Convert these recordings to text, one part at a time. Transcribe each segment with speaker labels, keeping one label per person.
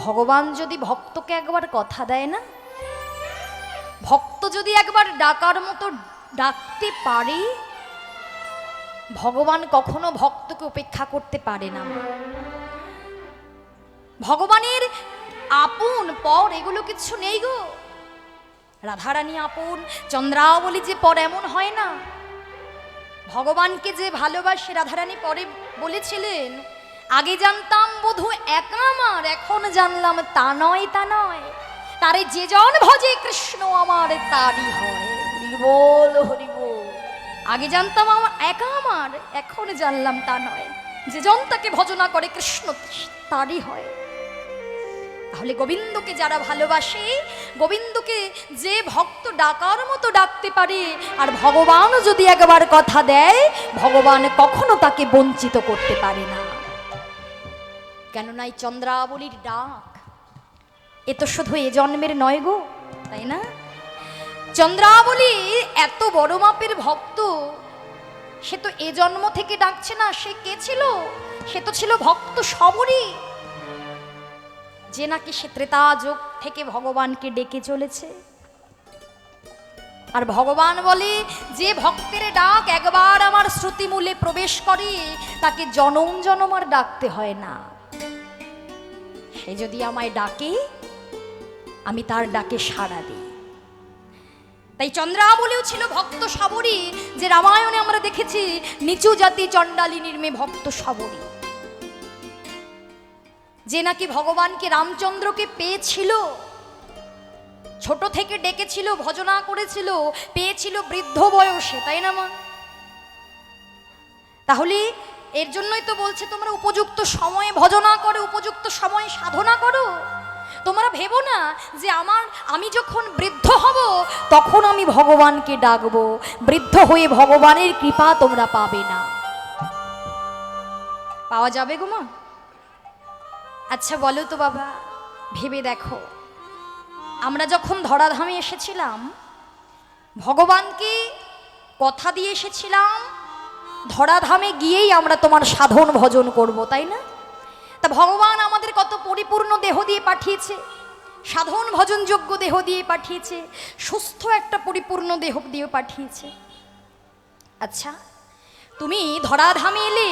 Speaker 1: ভগবান যদি ভক্তকে একবার কথা দেয় না, ভক্ত যদি একবার ডাকার মতো ডাকতে পারে, ভগবান কখনো ভক্তকে উপেক্ষা করতে পারে না। ভগবানের আপন পর এগুলো কিছু নেই গো। রাধারানী আপন, চন্দ্রাবলী যে পর এমন হয় না। ভগবানকে যে ভালোবাসে রাধারানী পরে বলেছিলেন, আগে জানতাম বধূ একা আমার, এখন জানলাম তা নয় তা নয়, তারে যে জন ভজে কৃষ্ণ আমার তারই হয়। হরি বল হরি বল। আগে জানতাম আমার একা আমার, এখন জানলাম তা নয়, যে জন তাকে ভজনা করে কৃষ্ণ তারই হয়। তাহলে গোবিন্দকে যারা ভালোবাসে, গোবিন্দকে যে ভক্ত ডাকার মতো ডাকতে পারে, আর ভগবানও যদি একবার কথা দেয়, ভগবান কখনো তাকে বঞ্চিত করতে পারে না। কেননা এই চন্দ্রাবলীর ডাক এ তো শুধু এ জন্মের নয় গো, তাই না? চন্দ্রাবলী এত বড় মাপের ভক্ত, সে তো এ জন্ম থেকে ডাকছে না। সে কে ছিল? সে তো ছিল ভক্ত সবরী, যে নাকি সে ত্রেতা যুগ থেকে ভগবানকে ডেকে চলেছে। আর ভগবান বলে, যে ভক্তের ডাক একবার আমার শ্রুতিমূলে প্রবেশ করে, তাকে জনম জনম আর ডাকতে হয় না। সে যদি আমায় ডাকে, আমি তার ডাকে সাড়া দিই। তাই চন্দ্রাবলীও ছিল ভক্ত সবরী, যে রামায়ণে আমরা দেখেছি নিচু জাতি চণ্ডালিনীর মেয়ে ভক্ত সবরী, যে নাকি ভগবানকে রামচন্দ্রকে পেয়েছিল, ছোট থেকে ডেকেছিল, ভজনা করেছিল, পেয়েছিল বৃদ্ধ বয়সে, তাই না মা? তাহলে এর জন্যই তো বলছে তোমরা উপযুক্ত সময়ে ভজনা করো, উপযুক্ত সময়ে সাধনা করো। তোমরা ভেবো না যে আমি যখন বৃদ্ধ হব তখন আমি ভগবানকে ডাকবো। বৃদ্ধ হয়ে ভগবানের কৃপা তোমরা পাবে না। পাওয়া যাবে গো মা? আচ্ছা বলো তো বাবা, ভেবে দেখো, আমরা যখন ধরাধামে এসেছিলাম, ভগবানকে কথা দিয়ে এসেছিলাম ধরাধামে গিয়েই আমরা তোমার সাধন ভজন করব, তাই না? তা ভগবান আমাদের কত পরিপূর্ণ দেহ দিয়ে পাঠিয়েছে, সাধন ভজন যোগ্য দেহ দিয়ে পাঠিয়েছে, সুস্থ একটা পরিপূর্ণ দেহ দিয়ে পাঠিয়েছে। আচ্ছা, তুমি ধরাধামে এলে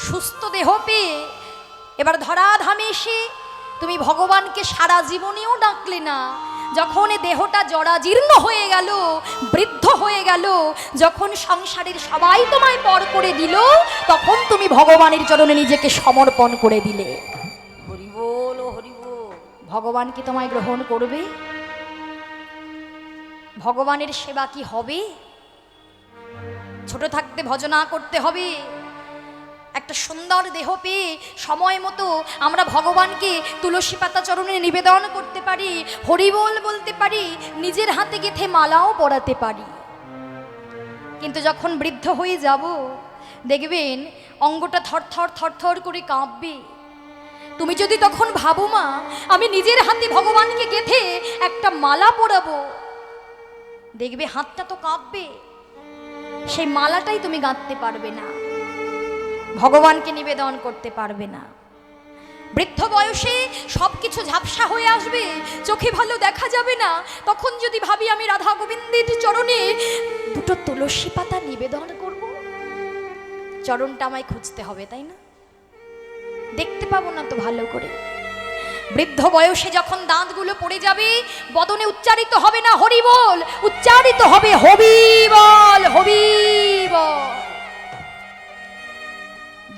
Speaker 1: সুস্থ দেহ পেয়ে, এবার ধরাধামে এসে তুমি ভগবানকে সারা জীবনেও ডাকলে না। যখন এ দেহটা জরাজীর্ণ হয়ে গেল, বৃদ্ধ হয়ে গেল, যখন সংসারের সবাই তোমায় পর করে দিল, তখন তুমি ভগবানের চরণে নিজেকে সমর্পণ করে দিলে। হরি বল হরি বল। ভগবান কি তোমায় গ্রহণ করবে? ভগবানের সেবা কি হবে? ছোট থাকতে ভজনা করতে হবে, একটা সুন্দর দেহ পেয়ে সময় মতো আমরা ভগবানকে তুলসী পাতা চরণে নিবেদন করতে পারি, হরিবোল বলতে পারি, নিজের হাতে গেঁথে মালাও পরাতে পারি। কিন্তু যখন বৃদ্ধ হয়ে যাব, দেখবেন অঙ্গটা থরথর থরথর করে কাঁপবে। তুমি যদি তখন ভাবো মা, আমি নিজের হাতে ভগবানকে গেঁথে একটা মালা পরাবো, দেখবে হাতটা তো কাঁপবে, সেই মালাটাই তুমি গাঁথতে পারবে না, ভগবানকে নিবেদন করতে পারবে না। বৃদ্ধ বয়সে সবকিছু ঝাপসা হয়ে আসবে, চোখে ভালো দেখা যাবে না। তখন যদি ভাবি আমি রাধা গোবিন্দের চরণে দুটো তুলসী পাতা নিবেদন করব, চরণটা আমায় খুঁজতে হবে, তাই না? দেখতে পাবো না তো ভালো করে। বৃদ্ধ বয়সে যখন দাঁতগুলো পড়ে যাবে, বদনে উচ্চারিত হবে না হরি বল, উচ্চারিত হবে হবি বল হবি বল।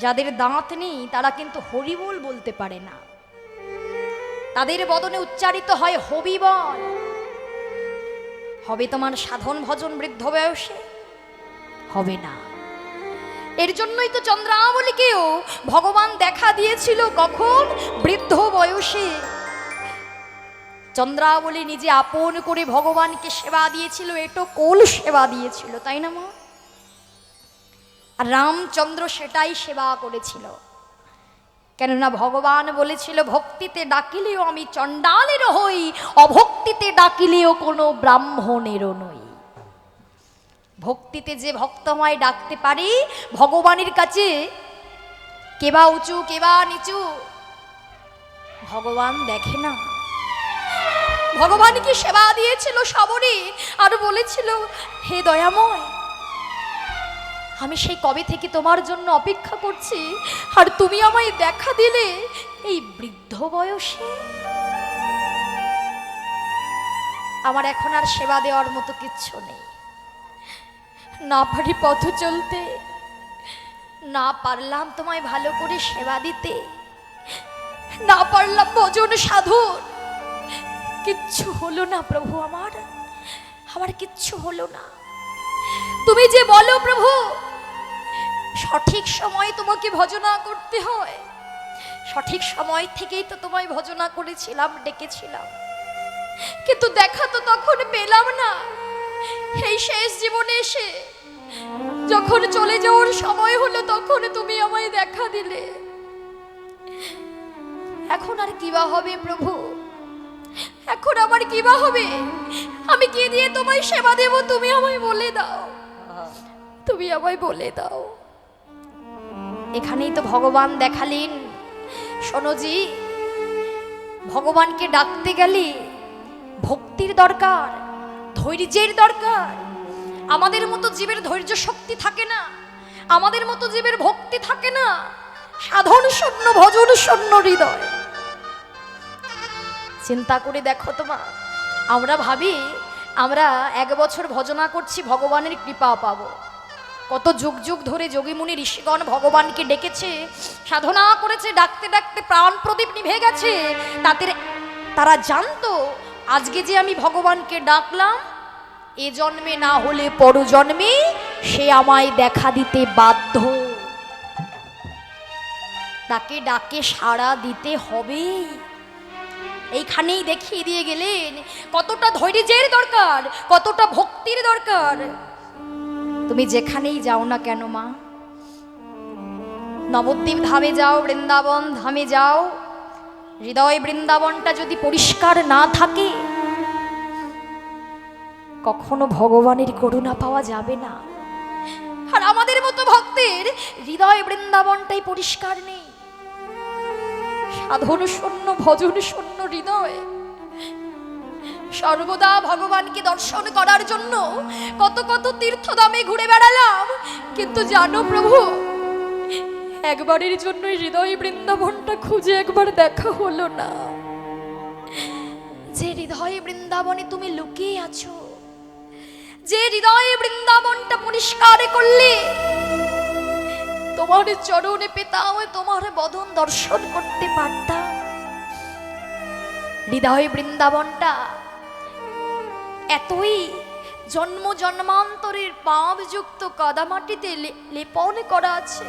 Speaker 1: যাদের দাঁত নেই তারা কিন্তু হরি বল বলতে পারে না, তাদের বদনে উচ্চারিত হয় হবি বল। হবে তোমার সাধন ভজন বৃদ্ধ বয়সে? হবে না। এর জন্যই তো চন্দ্রাবলীকেও ভগবান দেখা দিয়েছিল কখন? বৃদ্ধ বয়সে। চন্দ্রাবলী নিজে আপন করে ভগবানকে সেবা দিয়েছিল, এটো কোল সেবা দিয়েছিল, তাই না মা? আর রামচন্দ্র সেটাই সেবা করেছিল, কেননা ভগবান বলেছিল ভক্তিতে ডাকিলেও আমি চণ্ডালের হই, অভক্তিতে ডাকিলেও কোনো ব্রাহ্মণেরও নই। ভক্তিতে যে ভক্তময় ডাকতে পারি, ভগবানের কাছে কেবা উঁচু কেবা নিচু, ভগবান দেখে না? ভগবানকে সেবা দিয়েছিল সবরই, আর বলেছিল হে দয়াময়, আমি সেই কবে থেকে তোমার জন্য অপেক্ষা করছি, আর তুমি আমায় দেখা দিলে এই বৃদ্ধ বয়সে। আমার এখন আর সেবা দেওয়ার মতো কিচ্ছু নেই। না পারি পথ চলতে, না পারলাম তোমায় ভালো করে সেবা দিতে, না পারলাম ভজন সাধন। কিচ্ছু হলো না প্রভু, আমার কিচ্ছু হলো না। তুমি যে বলো প্রভু সঠিক সময় তোমাকে ভজনা করতে হয়, সঠিক সময় থেকেই তো তোমায় ভজনা করেছিলাম, ডেকেছিলাম, কিন্তু দেখা তো তখন পেলাম না। এই শেষ জীবনে এসে যখন চলে যাওয়ার সময় হলো, তখন তুমি আমায় দেখা দিলে। এখন আর কিবা হবে প্রভু, এখন আমার কিবা হবে? আমি কি দিয়ে তোমায় সেবা দেব? তুমি আমায় বলে দাও, তুমি আমায় বলে দাও। এখানেই তো ভগবান দেখালেন, শোনোজি, ভগবানকে ডাকতে গেলে ভক্তির দরকার, ধৈর্যের দরকার। আমাদের মতো জীবের ধৈর্য শক্তি থাকে না, আমাদের মতো জীবের ভক্তি থাকে না। সাধন শূন্য, ভজন শূন্য হৃদয়। চিন্তা করে দেখো তোমা, আমরা ভাবি আমরা 1 বছর ভজনা করছি, ভগবানের কৃপা পাবো। কত যুগ যুগ ধরে যোগীমুনি ঋষিগণ ভগবানকে ডেকেছে, সাধনা করেছে, ডাকতে ডাকতে প্রাণ প্রদীপ নিভে গেছে। তারা জানতো আজকে যে আমি ভগবানকে ডাকলাম, এ জন্মে না হলে পর জন্মে সে আমায় দেখা দিতে বাধ্য। ডাকে ডাকে সাড়া দিতে হবে। এইখানেই দেখিয়ে দিয়ে গেলেন কতটা ধৈর্যের দরকার, কতটা ভক্তির দরকার। তুমি যেখানেই যাও না কেন মা, নবদ্বীপ ধামে যাও, বৃন্দাবন ধামে যাও, হৃদয় বৃন্দাবনটা যদি পরিষ্কার না থাকে, কখনো ভগবানের করুণা পাওয়া যাবে না। আর আমাদের মতো ভক্তের হৃদয় বৃন্দাবনটাই পরিষ্কার নেই। সাধন শূন্য, ভজন শূন্য হৃদয়। সর্বদা ভগবানকে দর্শন করার জন্য কত কত তীর্থধামে ঘুরে বেড়ালাম, কিন্তু জানো প্রভু, একবারের জন্য হৃদয় বৃন্দাবনটা খুঁজে একবার দেখা হলো না। যে হৃদয় বৃন্দাবনে তুমি লুকিয়ে আছো, যে হৃদয় বৃন্দাবনটা পরিষ্কার করলে তোমার চরণে পেতাম, তোমার বদন দর্শন করতে পারতাম। হৃদয় বৃন্দাবনটা এতই জন্ম জন্মান্তরের পাপযুক্ত কাদামাটিতে লেপন করা আছে,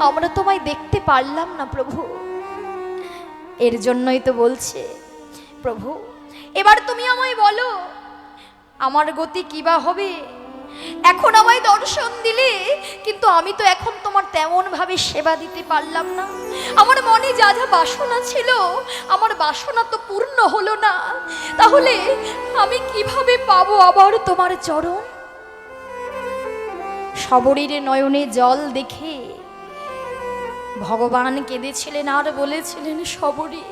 Speaker 1: আমরা তোমায় দেখতে পারলাম না প্রভু। এর জন্যই তো বলছে প্রভু, এবার তুমি আমায় বলো আমার গতি কিবা হবে। এখন আমায় দর্শন দিলে, কিন্তু আমি তো এখন তোমার তেমন ভাবে সেবা দিতে পারলাম না। আমার মনে যা যা বাসনা ছিল, আমার বাসনা তো পূর্ণ হলো না। তাহলে আমি কিভাবে পাবো আবার তোমার চরণ? সবরীর নয়নে জল দেখে ভগবান কেঁদেছিলেন আর বলেছিলেন, সবরী,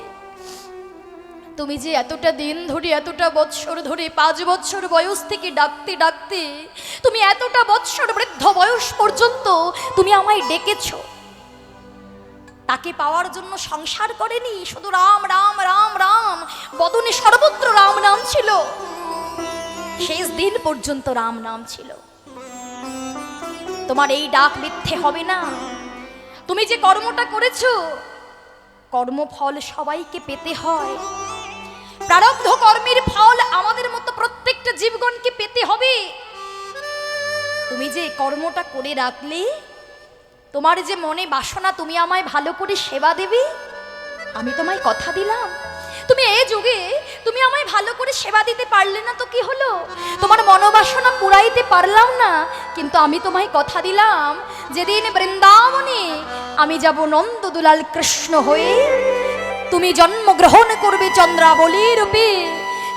Speaker 1: তুমি যে এতটা দিন ধরে, এতটা বৎসর ধরে, 5 বছর বয়স থেকে ডাকতে ডাকতে তুমি এতটা বৎসর বৃদ্ধ বয়স পর্যন্ত তুমি আমায় ডেকেছো, তাকে পাওয়ার জন্য সংসার করেনি, শুধু রাম রাম রাম রাম, বদনে সর্বত্র রাম নাম ছিল, শেষ দিন পর্যন্ত রাম নাম ছিল। তোমার এই ডাক মিথ্যে হবে না। তুমি যে কর্মটা করেছো, কর্মফল সবাইকে পেতে হয়। প্রারব্ধ কর্মের ফল আমাদের মতো প্রত্যেকটা জীবগণকে পেতে হবে। তুমি যে কর্মটা করে রাখলে, তোমার যে মনে বাসনা তুমি আমায় ভালো করে সেবা দেবে, আমি তোমায় কথা দিলাম। তুমি এই যুগে তুমি আমায় ভালো করে সেবা দিতে পারলে না তো কি হলো? তোমার মনোবাসনা পুরাইতে পারলাম না, কিন্তু আমি তোমায় কথা দিলাম, যেদিন বৃন্দাবনে আমি যাব নন্দ দুলাল কৃষ্ণ হয়ে, তুমি জন্মগ্রহণ করবে চন্দ্রাবলী রূপে,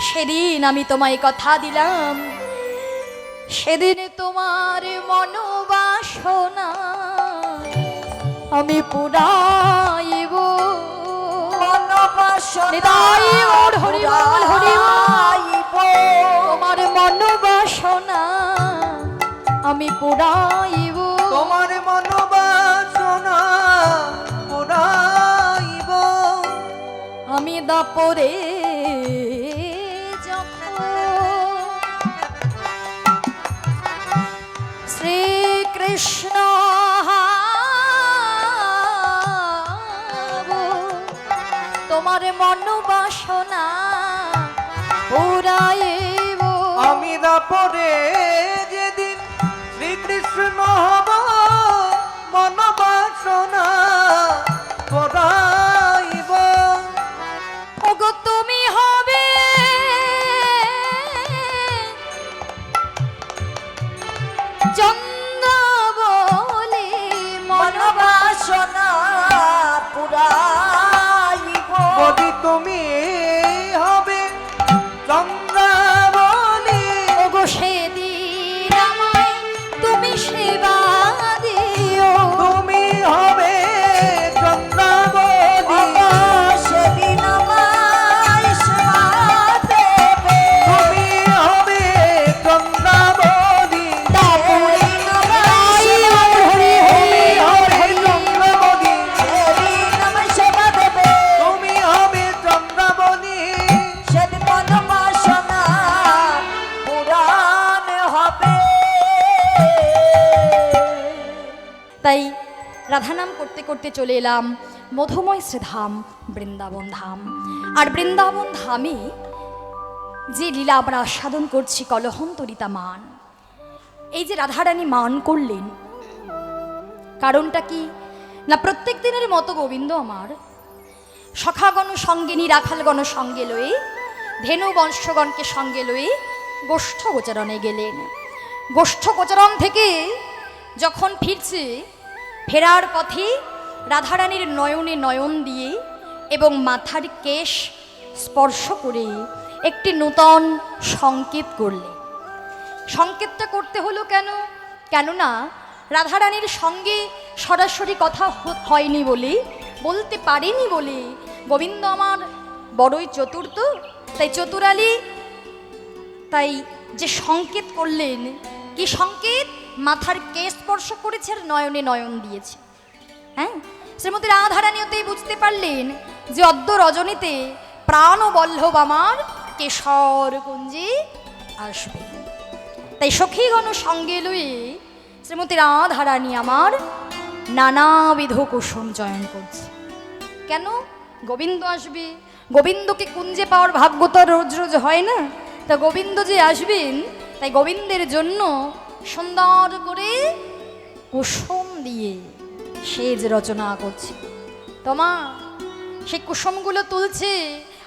Speaker 1: সেদিন আমি তোমায় কথা দিলাম, সেদিন তোমার মনোবাসনা আমি পুরাইব। নিতাই গৌর হরি বল হরি বল। তোমার মন বাসনা আমি পুরাইব,
Speaker 2: তোমার মন বাসনা পুরাইব।
Speaker 1: আমি দাপরে যখন শ্রীকৃষ্ণ তোমার মন বাসনা পুরাইব।
Speaker 2: আমি দাপরে যেদিন শ্রীকৃষ্ণ হব মন বাসনা পুরাইব।
Speaker 1: ওগো তুমি হবে চন্দ্রাবলী মন বাসনা পুরাইব।
Speaker 2: যদি তুমি হবে চন্দ্রাবলী,
Speaker 1: ওগো সেদিন আমায় তুমি সেবা দিও।
Speaker 2: তুমি হবে চন্দ্রাবলী,
Speaker 1: সেদিন আমায় সেবা দেবে।
Speaker 2: তুমি হবে চন্দ্রাবলী,
Speaker 1: দাপরে আমায় হরি হরি হরি
Speaker 2: চন্দ্রাবলী,
Speaker 1: সেদিন আমায় সেবা দেবে।
Speaker 2: তুমি হবে চন্দ্রাবলী।
Speaker 1: সেদিন মন বাসনা পুরাণ হবে। তাই রাধা নাম করতে করতে চলে এলাম মধুময় শ্রীধাম বৃন্দাবন ধাম। আর বৃন্দাবন ধামে যে লীলা আমরা আস্বাদন করছি কলহন্তরিতা মান, এই যে রাধারানী মান করলেন, কারণটা কি না, প্রত্যেক দিনের মতো গোবিন্দ আমার সখাগণ সঙ্গিনী রাখালগণ সঙ্গে লয়ে ধেনু বংশগণকে সঙ্গে লয়ে গোষ্ঠ গোচারণে গেলেন। গোষ্ঠ গোচারণ থেকে যখন ফিরছে, ফেরার পথে রাধারানীর নয়নে নয়ন দিয়ে এবং মাথার কেশ স্পর্শ করে একটি নূতন সংকেত করলে। সংকেতটা করতে হলো কেন? কেননা রাধারানীর সঙ্গে সরাসরি কথা হয়নি বলে, বলতে পারেনি বলে গোবিন্দ আমার বড়ই চতুর্থ, তাই চতুরালী তাই যে সংকেত করলেন, কি সংকেত? মাথার কেশ স্পর্শ করেছে আর নয়নে নয়ন দিয়েছে। হ্যাঁ, শ্রীমতী রাধারানীতেই বুঝতে পারলেন যে অদ্য রজনীতে প্রাণ বল্লভ আমার কেশর কুঞ্জে আসবে। তাই সখীগণ সঙ্গে লয়ে শ্রীমতী রাধারানী আমার নানাবিধ কুসুম চয়ন করছে। কেন? গোবিন্দ আসবে, গোবিন্দকে কুঞ্জে পাওয়ার ভাগ্য তো রোজ রোজ হয় না। তা গোবিন্দ যে আসবেন, তাই গোবিন্দের জন্য সুন্দর করে কুসুম দিয়ে সেজ রচনা করছে। তোমা সেই কুসুমগুলো তুলছে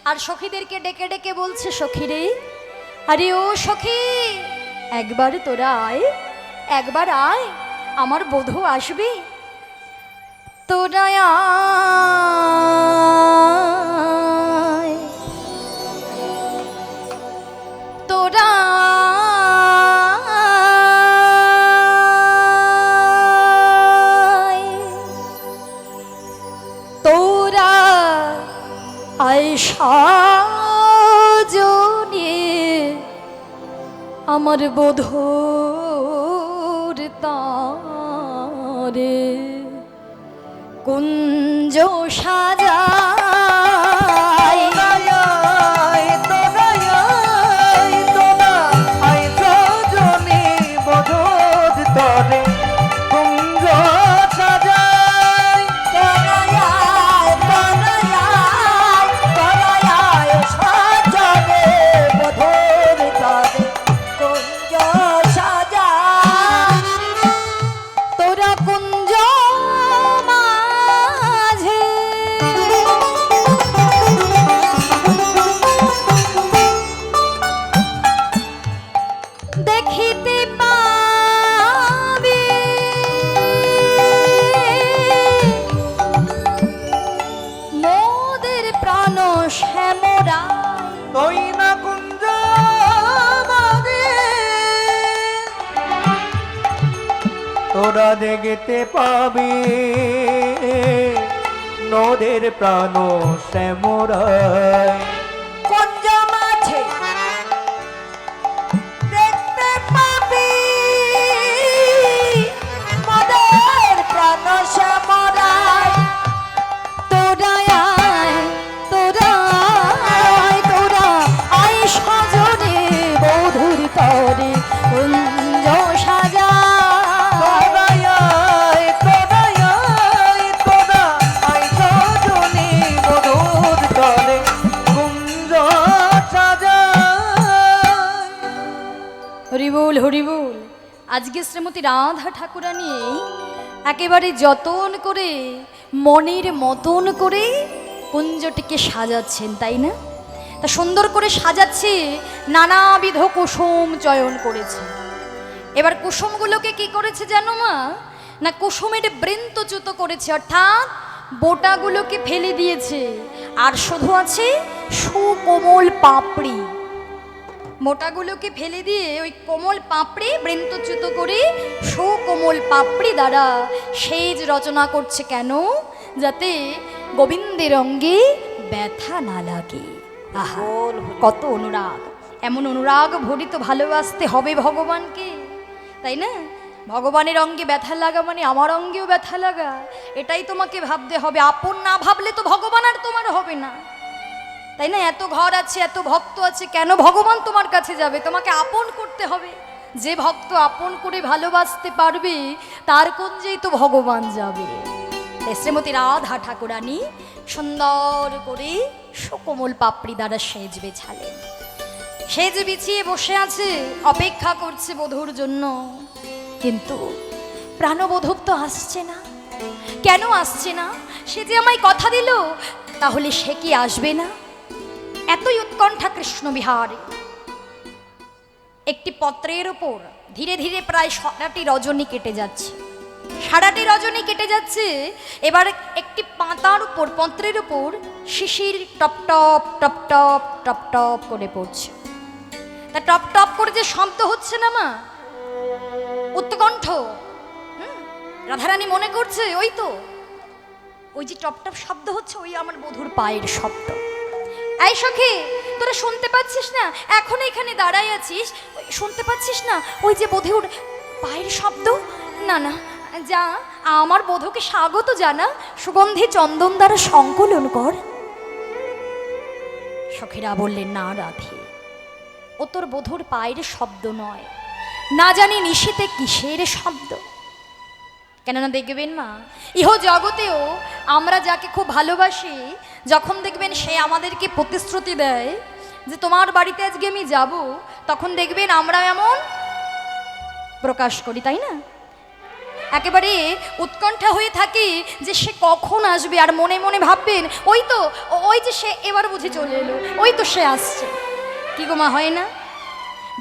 Speaker 1: আর সখীদেরকে ডেকে ডেকে বলছে, সখীরে, আরে ও সখী, একবার তোরা আয়, একবার আয়, আমার বধূ আসবে। তোরা আয়, তোরা আয়, তোরা আয় সাজনে আমার বধূর তারে কুঞ্জ সাজায়। তোরা কুঞ্জ মাঝে দেখিতে পাবি মোদের প্রাণ শ্যামরা।
Speaker 2: তুই না কুঞ্জ তোরা দেখতে পাবি নদের প্রাণ শ্যামরায়
Speaker 1: কুঞ্জ মাঝে দেখতে পাবি মদের প্রাণ শ্যামরায়। তোরা আয়, তোরা আয়, তোরা আয় সজনে বধুর তরে কুঞ্জ সাজা। হরিবোল হরিবোল। আজকে শ্রীমতী রাধা ঠাকুরানী একেবারে যতন করে মনের মতন করে কুঞ্জটিকে সাজাচ্ছেন, তাই না? তা সুন্দর করে সাজাচ্ছে, নানাবিধ কুসুম চয়ন করেছে। এবার কুসুমগুলোকে কি করেছে জানো মা? না কুসুমের বৃন্তচ্যুত করেছে, অর্থাৎ বোটাগুলোকে ফেলে দিয়েছে, আর শুধু আছে সুকোমল পাপড়ি। মোটাগুলোকে ফেলে দিয়ে ওই কোমল পাপড়ি বৃন্তচ্যুত করে সুকোমল পাপড়ি দ্বারা সেজ রচনা করছে। কেন? যাতে গোবিন্দের অঙ্গে ব্যথা না লাগে। আহা, কত অনুরাগ! এমন অনুরাগ ভরিত ভালোবাসতে হবে ভগবানকে, তাই না? ভগবানের অঙ্গে ব্যথা লাগা মানে আমার অঙ্গেও ব্যথা লাগা, এটাই তোমাকে ভাবতে হবে। আপন না ভাবলে তো ভগবান আর তোমার হবে না, তাই না? এত ঘর আছে, এত ভক্ত আছে, কেন ভগবান তোমার কাছে যাবে? তোমাকে আপন করতে হবে। যে ভক্ত আপন করে ভালোবাসতে পারবে তার কুঞ্জেই তো ভগবান যাবে। শ্রীমতী রাধা ঠাকুরানী সুন্দর করে সুকোমল পাপড়ি দ্বারা সেজ বেছালেন। সেজ বিছিয়ে বসে আছে, অপেক্ষা করছে বধূর জন্য। কিন্তু প্রাণবধূ তো আসছে না। কেন আসছে না? সে যে আমায় কথা দিল, তাহলে সে কি আসবে না? এতই উৎকণ্ঠা কৃষ্ণ বিহারে। একটি পত্রের উপর ধীরে ধীরে প্রায় সারাটি রজনী কেটে যাচ্ছে, সারাটি রজনী কেটে যাচ্ছে। এবার একটি পাতার উপর, পত্রের উপর শিশির টপ টপ টপ টপ টপ টপ করে পড়ছে। তা টপ টপ করে যে শব্দ হচ্ছে না মা, উৎকণ্ঠ। রাধারানী মনে করছে ওই তো, ওই যে টপ টপ শব্দ হচ্ছে, ওই আমার বধূর পায়ের শব্দ। এই সখী, তোরা শুনতে পাচ্ছিস না? এখন এখানে দাঁড়াই আছিস, শুনতে পাচ্ছিস না ওই যে বধূর পায়ের শব্দ? না না, যা আমার বধূকে স্বাগত জানা, সুগন্ধি চন্দন দ্বারা সংকলন কর। সখীরা বললেন, না রাধে, ও তোর বধূর পায়ের শব্দ নয়, না জানি নিশীতে কিসের শব্দ। কেননা দেখবেন মা, ইহ জগতেও আমরা যাকে খুব ভালোবাসি, যখন দেখবেন সে আমাদেরকে প্রতিশ্রুতি দেয় যে তোমার বাড়িতে আজকে আমি যাব, তখন দেখবেন আমরা এমন প্রকাশ করি, তাই না? একেবারে উৎকণ্ঠা হয়ে থাকি যে সে কখন আসবে, আর মনে মনে ভাববেন ওই তো, ওই যে সে এবার বুঝে চলে এলো, ওই তো সে আসছে। কি গো মা, হয় না?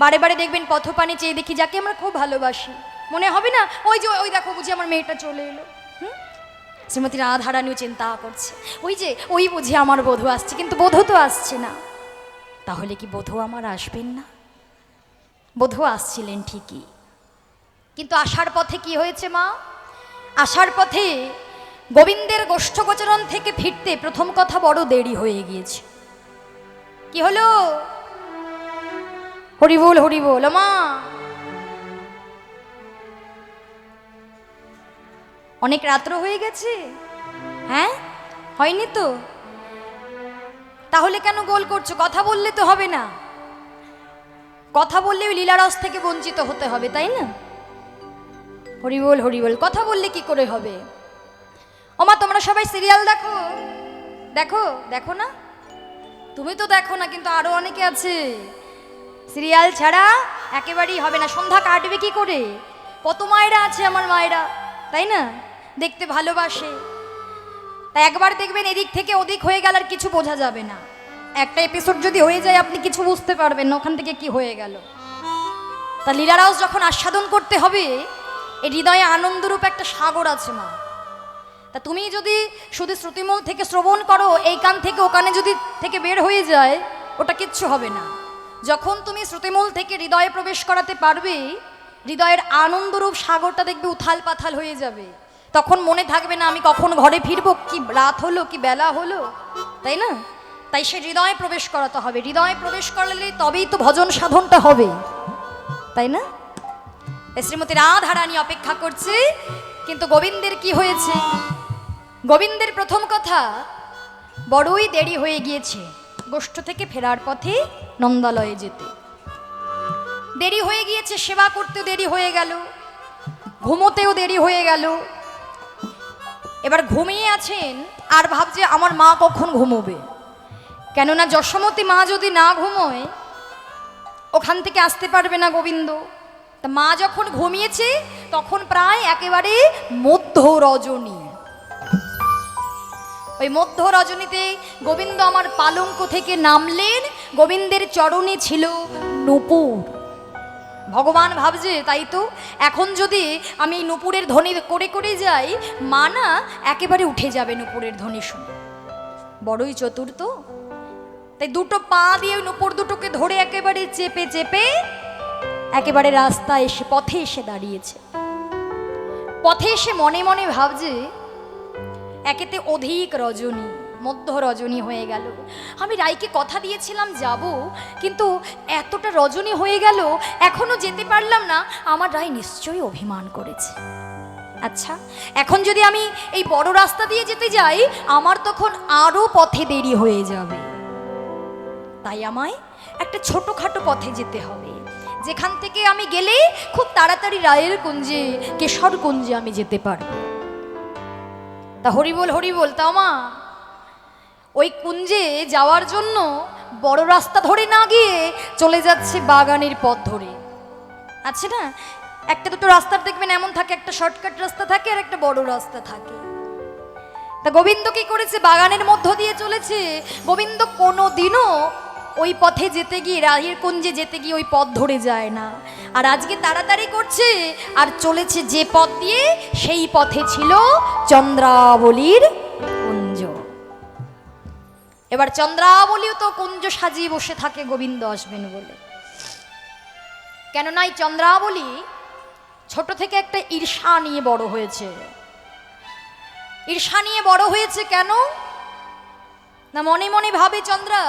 Speaker 1: বারে বারে দেখবেন পথপানে চেয়ে দেখি যাকে আমরা খুব ভালোবাসি, মনে হবে না ওই যে ওই দেখো বুঝি আমার মেয়েটা চলে এলো। শ্রীমতী রাধারানীও চিন্তা করছে, ওই যে ওই বুঝি আমার বধূ আসছে, কিন্তু বধূ তো আসছে না। তাহলে কি বধূ আমার আসবেন না? বধূ আসছিলেন ঠিকই, কিন্তু আসার পথে কি হয়েছে মা? আসার পথে গোবিন্দের গোষ্ঠগোচরণ থেকে ফিরতে প্রথম কথা বড় দেরি হয়ে গিয়েছে। কি হলো? হরিবোল হরিবোল। মা, অনেক রাত্র হয়ে গেছে। হ্যাঁ, হয়নি তো? তাহলে কেন গোল করছো? কথা বললে তো হবে না, কথা বললে ওই লীলারস থেকে বঞ্চিত হতে হবে, তাই না? হরিবোল হরিবোল। কথা বললে কি করে হবে? ওমা, তোমরা সবাই সিরিয়াল দেখো? দেখো? দেখো না? তুমি তো দেখো না, কিন্তু আরো অনেকে আছে সিরিয়াল ছাড়া একেবারেই হবে না। সন্ধ্যা কাটবে কি করে? কত মায়েরা আছে আমার মায়েরা, তাই না? দেখতে ভালোবাসে। তাই একবার দেখবেন এদিক থেকে ওদিক হয়ে গেল আর কিছু বোঝা যাবে না। একটা এপিসোড যদি হয়ে যায় আপনি কিছু বুঝতে পারবেন না ওখান থেকে কি হয়ে গেল। তা লীলারাস যখন আস্বাদন করতে হবে, এই হৃদয়ে আনন্দরূপ একটা সাগর আছে মা। তা তুমি যদি শুধু শ্রুতিমূল থেকে শ্রবণ করো, এই কান থেকে ও কানে যদি থেকে বের হয়ে যায়, ওটা কিচ্ছু হবে না। যখন তুমি শ্রুতিমূল থেকে হৃদয়ে প্রবেশ করাতে পারবে, হৃদয়ের আনন্দরূপ সাগরটা দেখবে উথাল পাথাল হয়ে যাবে। তখন মনে থাকবে না আমি কখন ঘরে ফিরবো, কি রাত হলো কি বেলা হলো, তাই না? তাই সে হৃদয়ে প্রবেশ করাতে হবে, হৃদয়ে প্রবেশ করালে তবেই তো ভজন সাধনটা হবে, তাই না? শ্রীমতী রাধারানী অপেক্ষা করছে, কিন্তু গোবিন্দের কি হয়েছে? গোবিন্দের প্রথম কথা, বড়ই দেরি হয়ে গিয়েছে গোষ্ঠ থেকে ফেরার পথে নন্দালয়ে যেতে। দেরি হয়ে গিয়েছে, সেবা করতেও দেরি হয়ে গেল, ঘুমোতেও দেরি হয়ে গেল। এবার ঘুমিয়ে আছেন আর ভাবছে আমার মা কখন ঘুমোবে, কেননা যশোমতী মা যদি না ঘুমোয় ওখান থেকে আসতে পারবে না গোবিন্দ। তা মা যখন ঘুমিয়েছে তখন প্রায় একেবারে মধ্য রজনী। ওই মধ্য রজনীতে গোবিন্দ আমার পালঙ্ক থেকে নামলেন, গোবিন্দের চরণে ছিল নূপুর। ভগবান ভাবছে তাই তো, এখন যদি আমি এই নূপুরের ধ্বনি করে করে যাই, মা না একেবারে উঠে যাবে নূপুরের ধ্বনি শুনে। বড়ই চতুর তো, তাই দুটো পা দিয়ে ওই নূপুর দুটোকে ধরে একেবারে চেপে চেপে একেবারে রাস্তায় এসে পথে এসে দাঁড়িয়েছে। পথে এসে মনে মনে ভাবছে একেতে অধিক রজনী, মধ্য রজনী হয়ে গেল। আমি রাইকে কথা দিয়েছিলাম যাব, কিন্তু এতটা রজনী হয়ে গেল এখনো যেতে পারলাম না, আমার রাই নিশ্চয়ই অভিমান করেছে। আচ্ছা, এখন যদি আমি এই বড় রাস্তা দিয়ে যেতে যাই আমার তখন আরো পথে দেরি হয়ে যাবে, তাই আমায় একটা ছোটখাটো পথে যেতে হবে, যেখান থেকে আমি গেলে খুব তাড়াতাড়ি রায়ের কুঞ্জে, কেশর কুঞ্জে আমি যেতে পারবো। তা হরিবোল হরিবোল, তা মা ওই কুঞ্জে যাওয়ার জন্য বড় রাস্তা ধরে না গিয়ে চলে যাচ্ছে বাগানের পথ ধরে। আছে না, একটা দুটো রাস্তার দেখবেন এমন থাকে, একটা শর্টকাট রাস্তা থাকে আর একটা বড় রাস্তা থাকে। তা গোবিন্দ কি করেছে, বাগানের মধ্য দিয়ে চলেছে। গোবিন্দ কোনো দিনও ওই পথে যেতে গিয়ে, রায়ের কুঞ্জে যেতে গিয়ে ওই পথ ধরে যায় না। আর আজকে তাড়াতাড়ি করছে আর চলেছে যে পথ দিয়ে, সেই পথে ছিল চন্দ্রাবলীর কুঞ্জ। এবার চন্দ্রাবলীও তো কুঞ্জ সাজিয়ে বসে থাকে গোবিন্দ আসবেন বলে। কেননা এই চন্দ্রাবলী ছোট থেকে একটা ঈর্ষা নিয়ে বড় হয়েছে। ঈর্ষা নিয়ে বড় হয়েছে কেন না, মনে মনে ভাবে চন্দ্রা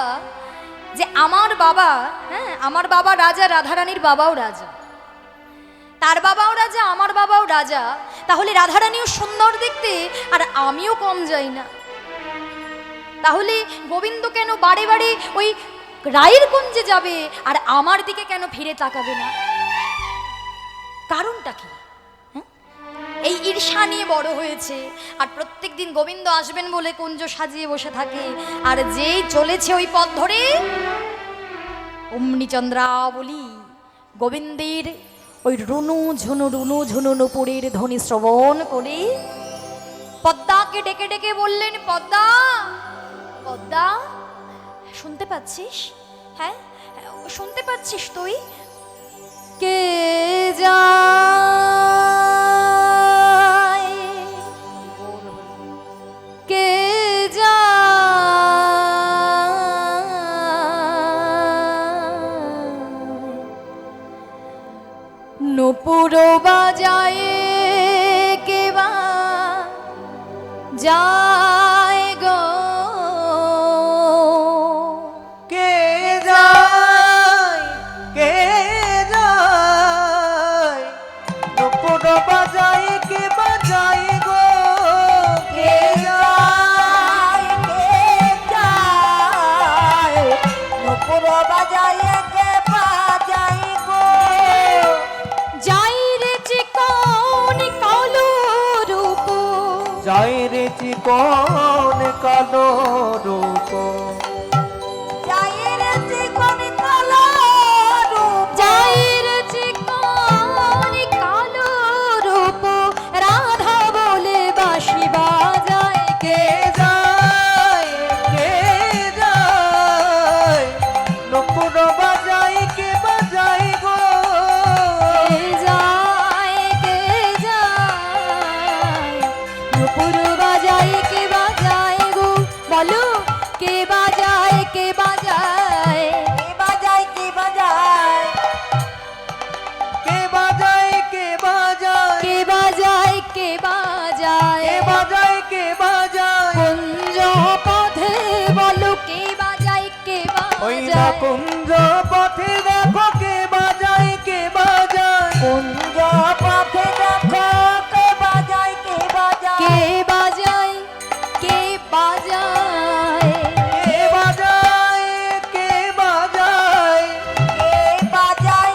Speaker 1: যে আমার বাবা, হ্যাঁ আমার বাবা রাজা, রাধারানীর বাবাও রাজা, তার বাবাও রাজা, আমার বাবাও রাজা, তাহলে রাধারানীও সুন্দর দেখতে আর আমিও কম যাই না। তাহলে গোবিন্দ কেন বারে বারে ওই রায়ের কুঞ্জে যাবে আর আমার দিকে কেন ফিরে তাকাবে না? কারণটা কি? এই ঈর্ষা নিয়ে বড় হয়েছে। আর প্রত্যেক দিন গোবিন্দ আসবেন বলে কুঞ্জ সাজিয়ে বসে থাকে, আর যেই চলেছে ওই পথ ধরে অমনি চন্দ্রাবলী গোবিন্দের ওই রুনু ঝুনু নূপুরের ধ্বনি শ্রবণ করে পদ্মাকে ডেকে ডেকে বললেন, পদ্মা পদ্মা শুনতে পাচ্ছিস? হ্যাঁ শুনতে পাচ্ছিস তুই? কে যায়, কে যায়, নূপুর বাজায় কে বা যায় গো,
Speaker 2: কে যায়, কে যায়, নূপুর বাজায় কে বাজায় গো, কে যায়, কে যায়, নূপুর বাজায় কে বাজায় গো,
Speaker 1: যাই রে চিকন কালো রূপ,
Speaker 2: যাই রে চিকন কালো রূপ, যাই রে চিকন কালো রূপ,
Speaker 1: যাই রে চিকন কালো রূপ, রাধা বলে বাঁশি বাজায় কে
Speaker 2: যায়, কে যায়, নূপুর বাজায় কে বাজায় গো,
Speaker 1: যায়, কে যায়, নূপুর বাজায় কে বাজায় গো, বলো কে
Speaker 2: ওই না
Speaker 1: বাজায়
Speaker 2: কুঞ্জ পথে দেখো কে বাজায় কে বাজায়
Speaker 3: কুঞ্জ পথে দেখো কে বাজায় কে বাজায়
Speaker 1: কে বাজায় কে বাজায়
Speaker 2: কে বাজায় কে বাজায়
Speaker 3: কে বাজায়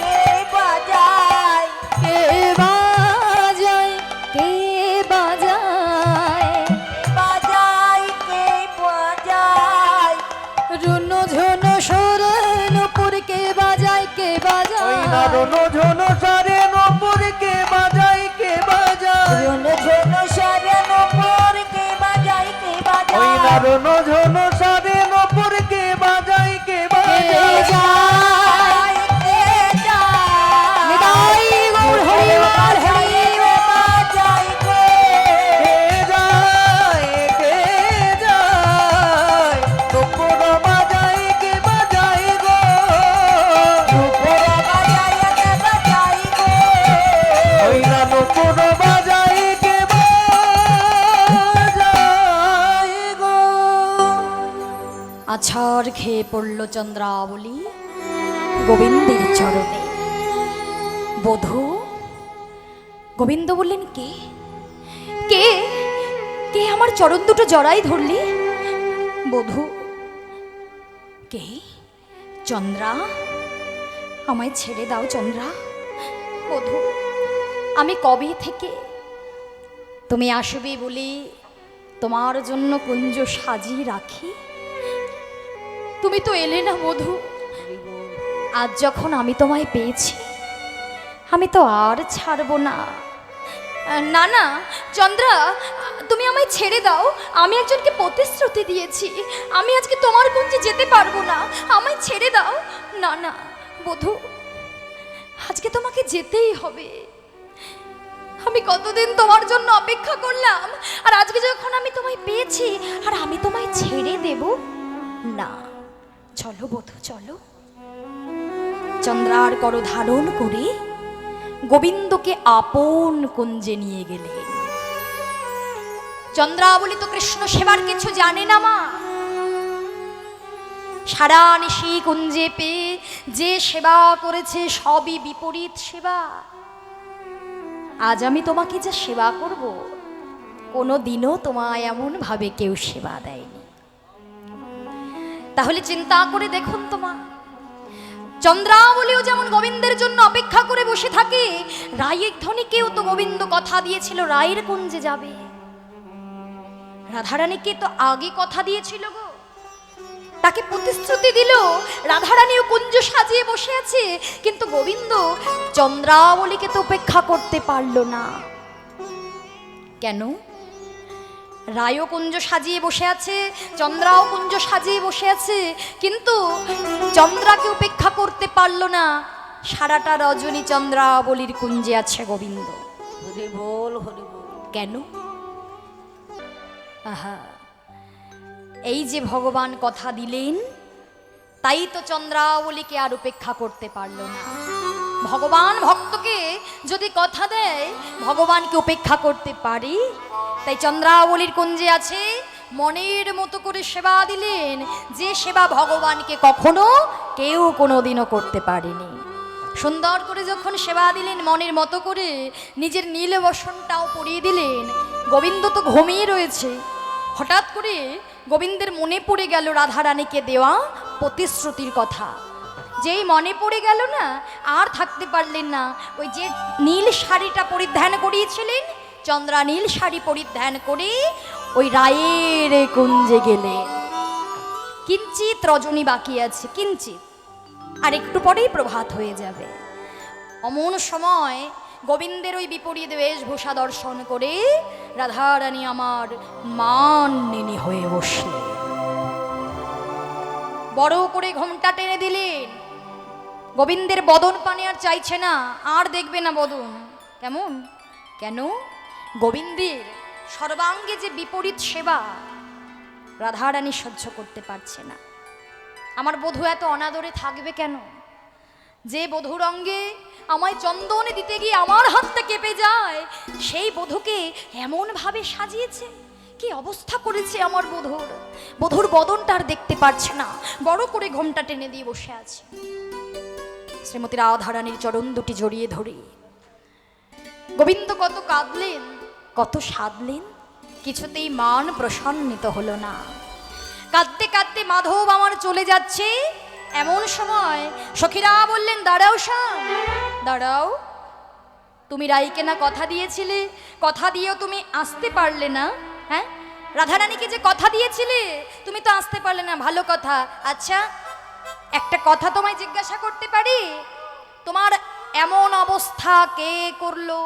Speaker 3: কে বাজায়
Speaker 1: কে বাজায় কে বাজায়
Speaker 3: বাজায় কে বাজায়
Speaker 1: রুনু ঝুনু সুরে নুপুর কে বাজায় কে
Speaker 2: ওই না
Speaker 1: বাজায়
Speaker 2: রনো ঝনো সারে নপুর কে বাজায় কে বাজায়
Speaker 3: ঝুনু ঝুনু সারে নপুর কে বাজায় কে
Speaker 2: ওই না
Speaker 3: বাজায়
Speaker 2: রনো ঝনো সারে নপুর কে বাজায় কে
Speaker 1: কে
Speaker 2: বাজায়
Speaker 1: যায়
Speaker 3: কে যায়
Speaker 1: নিতাই গৌর হরি বল হরি
Speaker 3: বাজায় কে
Speaker 2: কে যায় কে যায় নপুর বাজায় কে বাজায় গো
Speaker 3: উপরে বাজায় কে বাজায় কে
Speaker 2: ওই না নপুর বাজায় কে বাজায় গো
Speaker 1: আছাড় খেয়ে পড়ল চন্দ্রাবলী গোবিন্দের চরণে। বধূ, গোবিন্দ বললেন, কে কে কে আমার চরণ দুটো জড়াই ধরলি? বধূ, কে? চন্দ্রা, আমায় ছেড়ে দাও চন্দ্রা। বধূ, আমি কবে থেকে তুমি আসবে বলে তোমার জন্য কুঞ্জ সাজিয়ে রাখি, তুমি তো এলে না বধূ। আজ যখন আমি তোমায় পেয়েছি, আমি তো আর ছাড়বো না। না না চন্দ্রা, তুমি আমায় ছেড়ে দাও। আমি একজনকে প্রতিশ্রুতি দিয়েছি, আমি আজকে তোমার কুঞ্জে যেতে পারবো না। আমায় ছেড়ে দাও। না না বধূ, আজকে তোমাকে যেতেই হবে। আমি কতদিন তোমার জন্য অপেক্ষা করলাম, আর আজকে যখন আমি তোমায় পেয়েছি আর আমি তোমায় ছেড়ে দেব না। চলো বধূ চলো। চন্দ্রার কর ধারণ করে গোবিন্দকে আপন কুঞ্জে নিয়ে গেলেন। চন্দ্রাবলী তো কৃষ্ণ সেবার কিছু জানে না মা। সারা নিশি কুঞ্জে পেয়ে যে সেবা করেছে সবই বিপরীত সেবা। আজ আমি তোমাকে যা সেবা করব, কোনো দিনও তোমায় এমন ভাবে কেউ সেবা দেয়নি। তাহলে চিন্তা করে দেখুন তোমা, চন্দ্রাবলীও যেমন গোবিন্দের জন্য অপেক্ষা করে বসে থাকে, রায়ের ধ্বনিকেও তো গোবিন্দ কথা দিয়েছিল রায়ের কুঞ্জে যাবে। রাধারানীকে তো আগে কথা দিয়েছিল গো, তাকে প্রতিশ্রুতি দিল। রাধারানীও কুঞ্জ সাজিয়ে বসে আছে, কিন্তু গোবিন্দ চন্দ্রাবলীকে তো উপেক্ষা করতে পারল না। কেন? রায়ও কুঞ্জ সাজিয়ে বসে আছে, চন্দ্রাও কুঞ্জ সাজিয়ে বসে আছে, কিন্তু চন্দ্রাকে উপেক্ষা করতে পারল না। সারাটা রজনী চন্দ্রাবলীর কুঞ্জে আছে গোবিন্দ।
Speaker 3: হরি বল হরি বল।
Speaker 1: কেন? আহা, এই যে ভগবান কথা দিলেন, তাই তো চন্দ্রাবলীকে আর উপেক্ষা করতে পারল না। ভগবান ভক্তকে যদি কথা দেয়, ভগবানকে উপেক্ষা করতে পারি। তাই চন্দ্রাবলীর কুঞ্জে আছে, মনের মতো করে সেবা দিলেন, যে সেবা ভগবানকে কখনো কেউ কোনোদিনও করতে পারেনি। সুন্দর করে যখন সেবা দিলেন মনের মতো করে, নিজের নীল বসনটাও পরিয়ে দিলেন। গোবিন্দ তো ঘুমিয়ে রয়েছে। হঠাৎ করে গোবিন্দের মনে পড়ে গেল রাধারানীকে দেওয়া প্রতিশ্রুতির কথা। যেই মনে পড়ে গেল না, আর থাকতে পারলেন না। ওই যে নীল শাড়িটা পরিধান করিয়েছিলেন, চন্দ্রা নীল শাড়ি পরিধান করে ওই রায়ের কুঞ্জে গেলেন। কিঞ্চিত রজনী বাকি আছে, কিঞ্চিত, আর একটু পরেই প্রভাত হয়ে যাবে। অমন সময় গোবিন্দের ওই বিপরীত বেশভূষা দর্শন করে রাধারানী আমার মানিনী হয়ে বসলেন। বড় করে ঘোমটা টেনে দিলেন। গোবিন্দের বদন পানে আর চাইছে না, আর দেখবে না বদন কেমন। কেন? গোবিন্দের সর্বাঙ্গে যে বিপরীত সেবা রাধারানী সহ্য করতে পারছে না। আমার বধূ এত অনাদরে থাকবে কেন? যে বধূর অঙ্গে আমায় চন্দনে দিতে গিয়ে আমার হাতটা কেঁপে যায়, সেই বধূকে এমন ভাবে সাজিয়েছে, কি অবস্থা করেছে আমার বধূর, বধূর বদনটা আর দেখতে পারছে না, বড় করে ঘোমটা টেনে দিয়ে বসে আছে। শ্রীমতী রাধারানীর চরণ দুটি জড়িয়ে ধরে গোবিন্দ কত কাঁদলেন, কত সাধলেন, কিছুতেই মান প্রসন্নিত হলো না। কাঁদতে কাঁদতে মাধব আমার চলে যাচ্ছে, এমন সময় সখীরা বললেন, দাঁড়াও শাম, দাঁড়াও, তুমি রাইকে না কথা দিয়েছিলে, কথা দিয়েও তুমি আসতে পারলে না। হ্যাঁ, রাধারানীকে যে কথা দিয়েছিলে, তুমি তো আসতে পারলে না, ভালো কথা। আচ্ছা, একটা কথা তোমায় জিজ্ঞাসা করতে পারি? তোমার এমন অবস্থা কে করলো?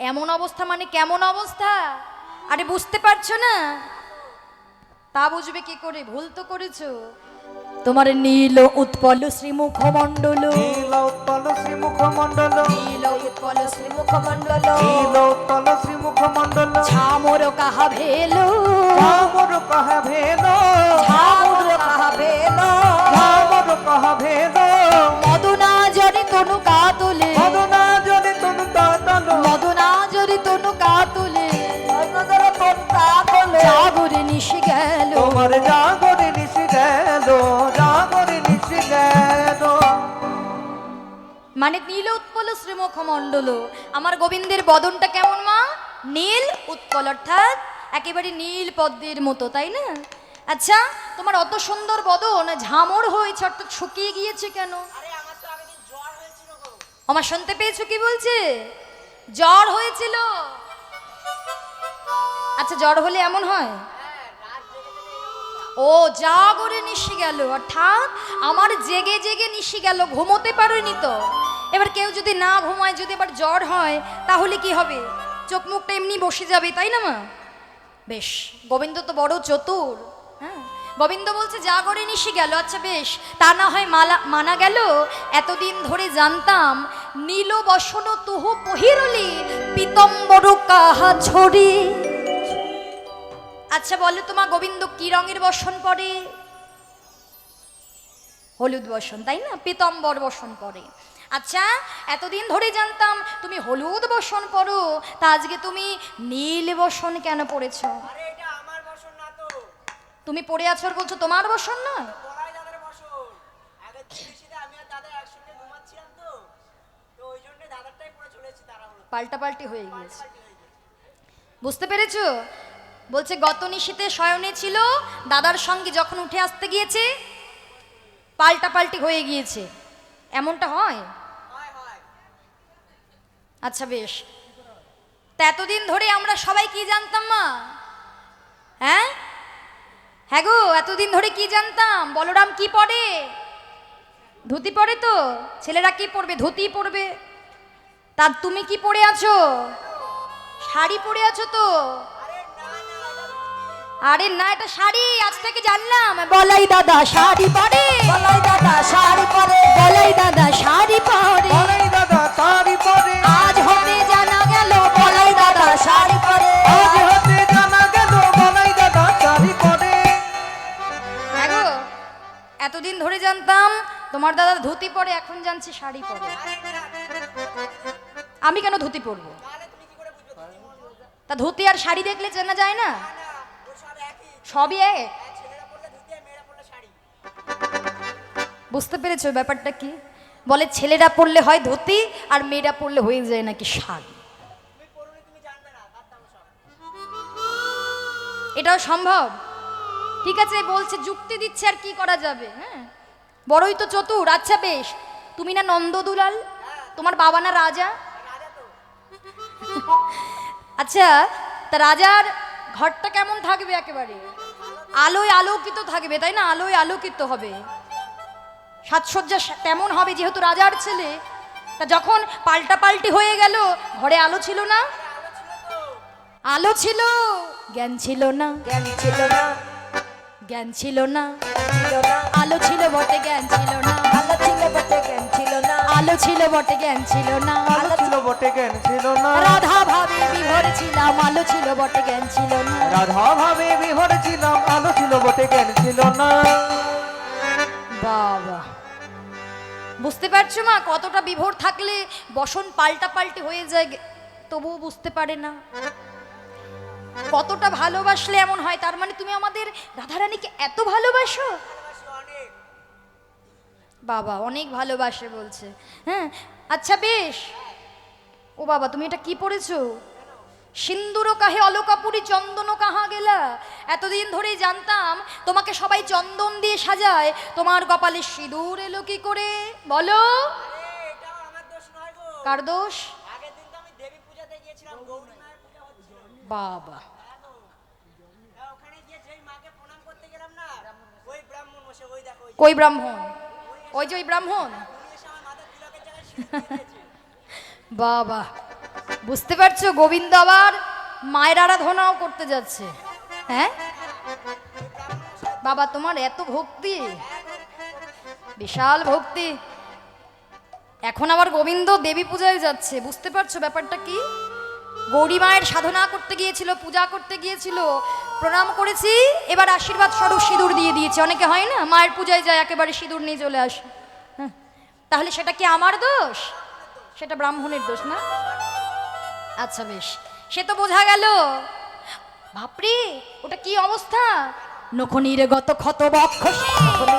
Speaker 1: এমন অবস্থা মানে কেমন অবস্থা? আরে বুঝতে পারছো না? তা বুঝবে কি করে, ভুল তো করেছো। তোমার নীল উৎপল শ্রীমুখমণ্ডল,
Speaker 2: নীল উৎপল শ্রীমুখমণ্ডল,
Speaker 1: নীল উৎপল শ্রীমুখমণ্ডল,
Speaker 2: নীল উৎপল শ্রীমুখমণ্ডল,
Speaker 1: ছামর কাহা ভেলো,
Speaker 2: ঝামর কাহা ভেদ,
Speaker 1: ছামর কাহা ভেলো,
Speaker 2: ঝামর কাহা ভেদ,
Speaker 1: মদনা জরি তনু কাতুলে,
Speaker 2: মদনা জলে তনু তাতল,
Speaker 1: মদনা জরি তনু কাতুলে,
Speaker 3: অন্যদের তোর কাকলে
Speaker 1: জাগরে নিশি গেল।
Speaker 2: তোমার জাগরে নিশি গেল, জাগরে নিশি গেল।
Speaker 1: মানে নীল উৎপল শ্রীমুখমণ্ডল, আমার গোবিন্দের বদনটা কেমন মা? নীল উৎপল, অর্থাৎ একেবারে নীল পদ্মের মতো, তাই না? আচ্ছা, তোমার অত সুন্দর বদন ঝামর হয়েছে, অর্থাৎ শুকিয়ে গিয়েছে কেন? আমার শুনতে পেয়েছো কি বলছে? জ্বর হয়েছিল। আচ্ছা, জ্বর হলে এমন হয়? ও, জাগরে নিশি গেল, অর্থাৎ আমার জেগে জেগে নিশি গেল, ঘুমোতে পারোনি তো। এবার কেউ যদি না ঘুমায়, যদি এবার জ্বর হয়, তাহলে কি হবে? চোখ মুখটা এমনি বসে যাবে, তাই না মা? বেশ, গোবিন্দ তো বড় চতুর। হ্যাঁ, গোবিন্দ বলছে জাগরে নিশি গেল। আচ্ছা বেশ, তা না হয় মানা গেল। এতদিন ধরে জানতাম নীল বসন তুহু পহিরলি পীতম্বর কাহা ছড়ি। আচ্ছা বলো তোমার গোবিন্দ কি রঙের বসন পরে? হলুদ বসন, তাই না? পীতম্বর বসন পরে। আচ্ছা, এতদিন ধরে জানতাম তুমি হলুদ বসন পরো, তা আজকে তুমি নীল বসন কেন পরেছ?
Speaker 3: আরে এটা আমার বসন না তো,
Speaker 1: তুমি পরে আছো আর বলছো তোমার বসন না?
Speaker 3: বড়াই দাদার বসন। আগে দিল্লিতে আমি আর দাদা একসঙ্গে ঘুমাচ্ছিলাম তো, তো ওই জন্য দাদারটাই পরে চলেছি তাড়াহুড়ো।
Speaker 1: পাল্টাপাল্টি হয়ে গিয়েছে, বুঝতে পেরেছো? বলছে গত নিশীতে শয়নে ছিল, দাদার সঙ্গে যখন উঠে আসতে গিয়েছে পাল্টাপাল্টি হয়ে গিয়েছে, এমনটা হয়? আচ্ছা বেশ, তা এতদিন ধরে আমরা সবাই কি জানতাম মা? হ্যাঁ হ্যাঁ গো, এতদিন ধরে কি জানতাম? বলরাম কি পরে? ধুতি পরে তো। ছেলেরা কি পরবে? ধুতি পরবে। তা তুমি কি পরে আছো? শাড়ি পরে আছো তো। আরে না, এটা শাড়ি, আজ থেকে জানলাম। বলাই দাদা শাড়ি পরে,
Speaker 3: বলাই দাদা শাড়ি পরে,
Speaker 1: বলাই দাদা শাড়ি পরে,
Speaker 2: বলাই দাদা শাড়ি পরে,
Speaker 1: আজ হতে জানা গেল বলাই দাদা শাড়ি পরে।
Speaker 2: আজ হতে জানা গেল বলাই দাদা শাড়ি পরে।
Speaker 1: দেখো, এতদিন ধরে জানতাম তোমার দাদা ধুতি পরে, এখন জানছি শাড়ি পরে। আমি কেন ধুতি পরবো? তা ধুতি আর শাড়ি দেখলে চেনা যায় না? সবই এক। বুঝতে পেরেছো ব্যাপারটা কি? বলে ছেলেরা পরলে হয় ধুতি, আর মেয়েরা পরলে হয়ে যায় নাকি শাড়ি। এটাও সম্ভব? ঠিক আছে, বলছে যুক্তি দিচ্ছে, আর কি করা যাবে। হ্যাঁ, বড়ই তো চতুর। আচ্ছা বেশ, তুমি না নন্দদুলাল, তোমার বাবা না রাজা? আচ্ছা, তা রাজার ঘরটা কেমন থাকবে? একেবারে আলোয় আলোকিত থাকবে, তাই না? আলোয় আলোকিত হবে, সাজসজ্জা তেমন হবে, যেহেতু রাজার ছেলে। তা যখন পাল্টাপাল্টি হয়ে গেল, ঘরে আলো ছিল না? আলো ছিল, জ্ঞান ছিল না।
Speaker 3: জ্ঞান ছিল না,
Speaker 1: জ্ঞান ছিল না।
Speaker 3: ছিল না,
Speaker 1: আলো ছিল বটে, জ্ঞান ছিল না।
Speaker 3: আলো ছিল বটে জ্ঞান ছিল না,
Speaker 1: আলো ছিল বটে, জ্ঞান ছিল না।
Speaker 2: আলো ছিল বটে জ্ঞান ছিল না,
Speaker 1: রাধা ভাবে বিভোর ছিলাম, আলো ছিল বটে, জ্ঞান ছিল না।
Speaker 2: রাধা ভাবে বিহর ছিলাম, আলো ছিল বটে জ্ঞান ছিল না।
Speaker 1: বাবা, বুঝতে পারছো মা? কতটা বিভোর থাকলে বসন পাল্টাপাল্টি হয়ে যায়, তবুও বুঝতে পারে না। কতটা ভালোবাসলে এমন হয়? তার মানে তুমি আমাদের রাধারানীকে এত ভালোবাসো?
Speaker 3: ভালোবাসি অনেক।
Speaker 1: বাবা অনেক ভালোবাসে বলছে। হ্যাঁ আচ্ছা বেশ। ও বাবা তুমি এটা কি পড়েছো? সিন্দুর কাহে অলকাপুরি চন্দন কাহা গেলা। এতদিন ধরেই জানতাম তোমাকে সবাই চন্দন দিয়ে সাজায়, তোমার কপালে সিঁদুর এলো কি করে বলো?
Speaker 3: আরে এটাও আমার দোষ নয় গো।
Speaker 1: কার দোষ?
Speaker 3: আগের দিন তো আমি দেবী পূজাতে গিয়েছিলাম, গৌরী মায়ের পূজা হচ্ছিল।
Speaker 1: বাবা
Speaker 3: হ্যাঁ গো। হ্যাঁ, ওখানে গিয়ে যেই মাকে প্রণাম করতে গেলাম না, ওই ব্রাহ্মণ বসে ওই দেখো ওই
Speaker 1: কই ব্রাহ্মণ? ওই যে ওই ব্রাহ্মণ।
Speaker 3: উনি এসে আমার মাথার তিলকের জায়গায় সিঁদুর দিয়ে দিয়েছে।
Speaker 1: বাবা বুঝতে পারছো গোবিন্দ আবার মায়ের আরাধনাও করতে যাচ্ছে। হ্যাঁ বাবা তোমার এত ভক্তি, বিশাল ভক্তি। এখন আবার গোবিন্দ দেবী পূজায় যাচ্ছে, বুঝতে পারছো ব্যাপারটা কি? গৌরী মায়ের সাধনা করতে গিয়েছিল, পূজা করতে গিয়েছিল, প্রণাম করেছি, এবার আশীর্বাদ স্বরূপ সিঁদুর দিয়ে দিয়েছে। অনেকে হয় না মায়ের পূজায় যায় একেবারে সিঁদুর নিয়ে চলে আসে। হ্যাঁ তাহলে সেটা কি আমার দোষ? সেটা ব্রাহ্মণের দোষ না? আচ্ছা বেশ, সে তো বোঝা গেল। বাপরে ওটা কি অবস্থা! নখনির গত ক্ষত বক্ষসে,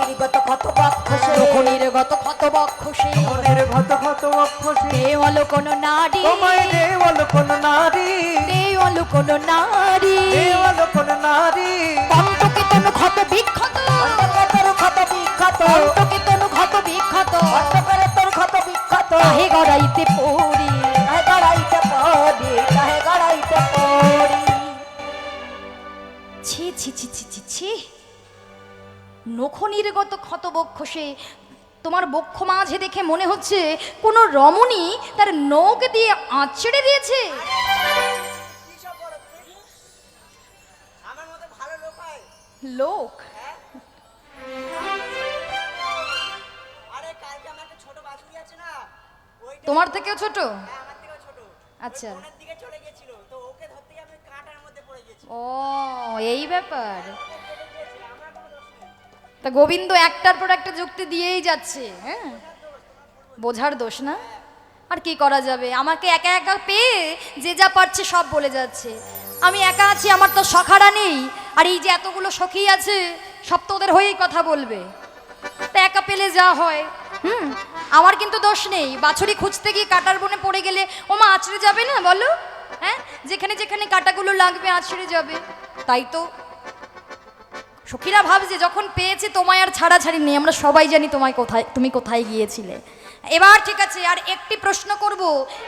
Speaker 2: নির্গত ক্ষত বক্ষসে,
Speaker 1: নখনির গত ক্ষত বক্ষসে,
Speaker 2: মনের ক্ষত ক্ষত বক্ষসে,
Speaker 1: দেওয়াল কোন নারী,
Speaker 2: তোমায় দেওয়াল কোন নারী,
Speaker 1: দেওয়াল কোন নারী,
Speaker 2: দেওয়াল কোন নারী,
Speaker 1: কণ্টকে তনু ক্ষত বিক্ষত,
Speaker 2: অন্তকের ক্ষত বিক্ষত,
Speaker 1: কণ্টকে তনু ক্ষত বিক্ষত,
Speaker 2: অন্তকের তোর ক্ষত বিক্ষত,
Speaker 1: তাহে গড়াইতে পড়ি।
Speaker 2: তাহে গড়াইতে পড়ি, তাহে গড়াইতে পড়ি।
Speaker 1: ছি ছি ছি ছি ছি ছি, নখনির্গত ক্ষত বক্ষসে, তোমার বক্ষ মাঝে দেখে মনে হচ্ছে কোন রমণী তার নখ দিয়ে আঁচড়ে দিয়েছে।
Speaker 3: কি সব বলো তুমি? আমার মতো ভালো লোক হয়?
Speaker 1: লোক?
Speaker 3: হ্যাঁ? আরে কালকে আমার একটা ছোট বাছুরি আছে না, ওইটা
Speaker 1: তোমার থেকেও ছোট?
Speaker 3: হ্যাঁ আমার থেকেও ছোট।
Speaker 1: আচ্ছা।
Speaker 3: ওই বনের দিকে চলে গেছিল, তো ওকে ধরতে গিয়ে আমি কাঁটার মধ্যে পড়ে গেছি।
Speaker 1: ও এই ব্যাপার।
Speaker 3: ওকে কেটে দিয়েছে, আমার কোনো দোষ নেই।
Speaker 1: তা গোবিন্দ একটার পর একটা যুক্তি দিয়েই যাচ্ছে। হ্যাঁ বোঝার দোষ না, আর কি করা যাবে? আমাকে একা একা পেয়ে যে যা পারছে সব বলে যাচ্ছে। আমি একা আছি, আমার তো সখারা নেই, আর এই যে এতগুলো সখী আছে সব তো ওদের হয়েই কথা বলবে। তা একা পেলে যা হয়। আমার কিন্তু দোষ নেই। বাছুরি খুঁজতে গিয়ে কাটার বনে পড়ে গেলে ও মা আছড়ে যাবে না বলো? হ্যাঁ যেখানে যেখানে কাটাগুলো লাগবে আছড়ে যাবে। তাই তো সখীরা ভাবছে যখন পেয়েছে তোমায় আর ছাড়াছাড়ি নেই, আমরা সবাই জানি তোমায় কোথায়, তুমি কোথায় গিয়েছিলে। এবার ঠিক আছে, আর একটি প্রশ্ন করব,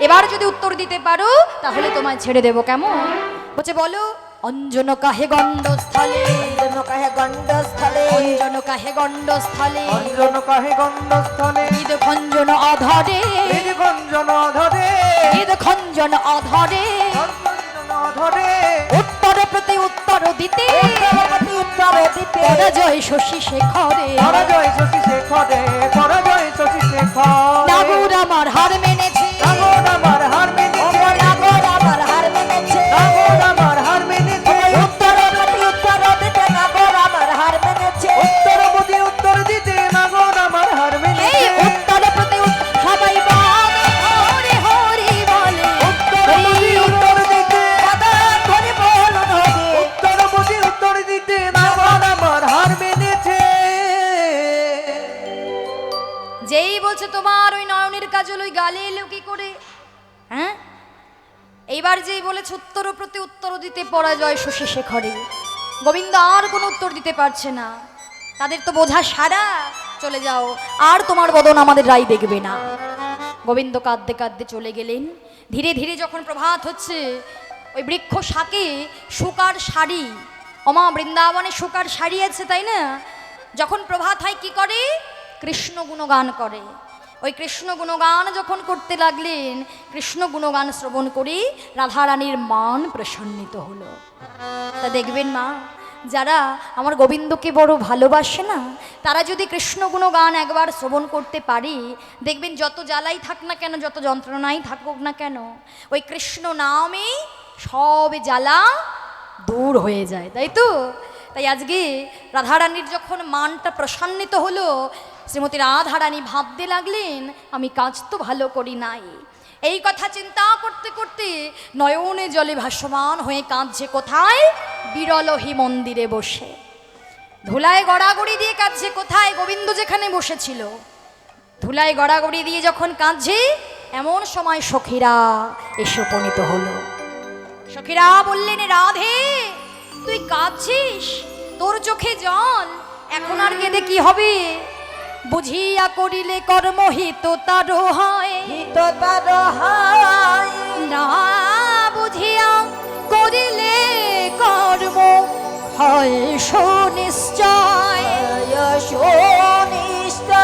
Speaker 1: এবার যদি উত্তর দিতে পারো তাহলে তোমায় ছেড়ে দেব। কেমন বলছে বলো? অঞ্জন কাহে গণ্ডস্থলে,
Speaker 2: অঞ্জন কাহে গণ্ডস্থলে,
Speaker 1: অঞ্জন কাহে গণ্ডস্থলে,
Speaker 2: অঞ্জন কাহে গণ্ডস্থলে,
Speaker 1: হৃদ খঞ্জন অধরে,
Speaker 2: হৃদ গঞ্জন ধরে,
Speaker 1: হৃদ খঞ্জন অধরে,
Speaker 2: গঞ্জন ধরে,
Speaker 1: উত্তর প্রতি উত্তর দিতে,
Speaker 2: উত্তরপতি উত্তর দিতে,
Speaker 1: পরাজয় শশী শেখরে,
Speaker 2: পরাজয় শশী শেখরে, পরাজয় শশী শেখর,
Speaker 1: নাগর আমার হার মেনেছে,
Speaker 2: নাগর আমার হার মেনেছে,
Speaker 1: নাগর আমার হার মেনেছে,
Speaker 2: নাগর আমার হার মেনেছে,
Speaker 1: উত্তরপতি উত্তর দিতে নাগর আমার হার মেনেছে,
Speaker 2: উত্তরপতি উত্তর দিতে নাগর আমার হার
Speaker 1: এই
Speaker 2: মেনেছে,
Speaker 1: উত্তর প্রতি সবাই বলে হরি হরি বলে,
Speaker 2: উত্তরপতি উত্তর দিতে,
Speaker 1: দাদা ধরে বলুন হরি।
Speaker 2: উত্তরপতি উত্তর দিতে নাগর আমার হার মেনেছে।
Speaker 1: যেই বলছে তোমার ওই নয়নের কাজল ওই গালে এলো কি করে? হ্যাঁ এইবার যেই বলেছে উত্তর প্রতি উত্তর দিতে পরাজয় শশী শেখরে, গোবিন্দ আর কোনো উত্তর দিতে পারছে না। তাদের তো বোঝা সারা, চলে যাও, আর তোমার বদন আমাদের রায় দেখবে না। গোবিন্দ কাঁদতে কাঁদতে চলে গেলেন। ধীরে ধীরে যখন প্রভাত হচ্ছে, ওই বৃক্ষ শাকে শুকার শাড়ি, অমা বৃন্দাবনে শুকার শাড়ি আছে তাই না? যখন প্রভাত হয় কি করে? কৃষ্ণ গুণগান করে। ওই কৃষ্ণ গুণগান যখন করতে লাগলেন, কৃষ্ণ গুণগান শ্রবণ করে রাধারানীর মান প্রসন্নিত হলো। তা দেখবেন মা, যারা আমার গোবিন্দকে বড় ভালোবাসে না, তারা যদি কৃষ্ণ গুণগান একবার শ্রবণ করতে পারে, দেখবেন যত জ্বালাই থাক না কেন, যত যন্ত্রণাই থাকুক না কেন, ওই কৃষ্ণ নামে সব জ্বালা দূর হয়ে যায়। তাই তো? তাই আজকে রাধারানীর যখন মানটা প্রসন্নিত হলো, শ্রীমতী রাধারানী ভাবতে লাগলেন আমি কাজ তো ভালো করি নাই, এই কথা চিন্তা করতে করতে নয়নে জলে ভাসমান হয়ে কাঁদছে কোথায়? বিরলহী মন্দিরে বসে। ধুলায় গড়াগড়ি দিয়ে কাঁদছে কোথায়? গোবিন্দ যেখানে বসেছিল ধুলায় গড়াগড়ি দিয়ে যখন কাঁদছে, এমন সময় সখীরা এসে উপনীত হলো। সখীরা বললেন, রাধে তুই কাঁদছিস, তোর চোখে জল, এখন আর কেঁদে কি হবে? বুঝিয়া করিলে কর্ম হিত তার হয়,
Speaker 2: হিত তার হয়,
Speaker 1: না বুঝিয়া করিলে কর্ম হয় সুনিশ্চয়।
Speaker 2: সুনিশ্চয়।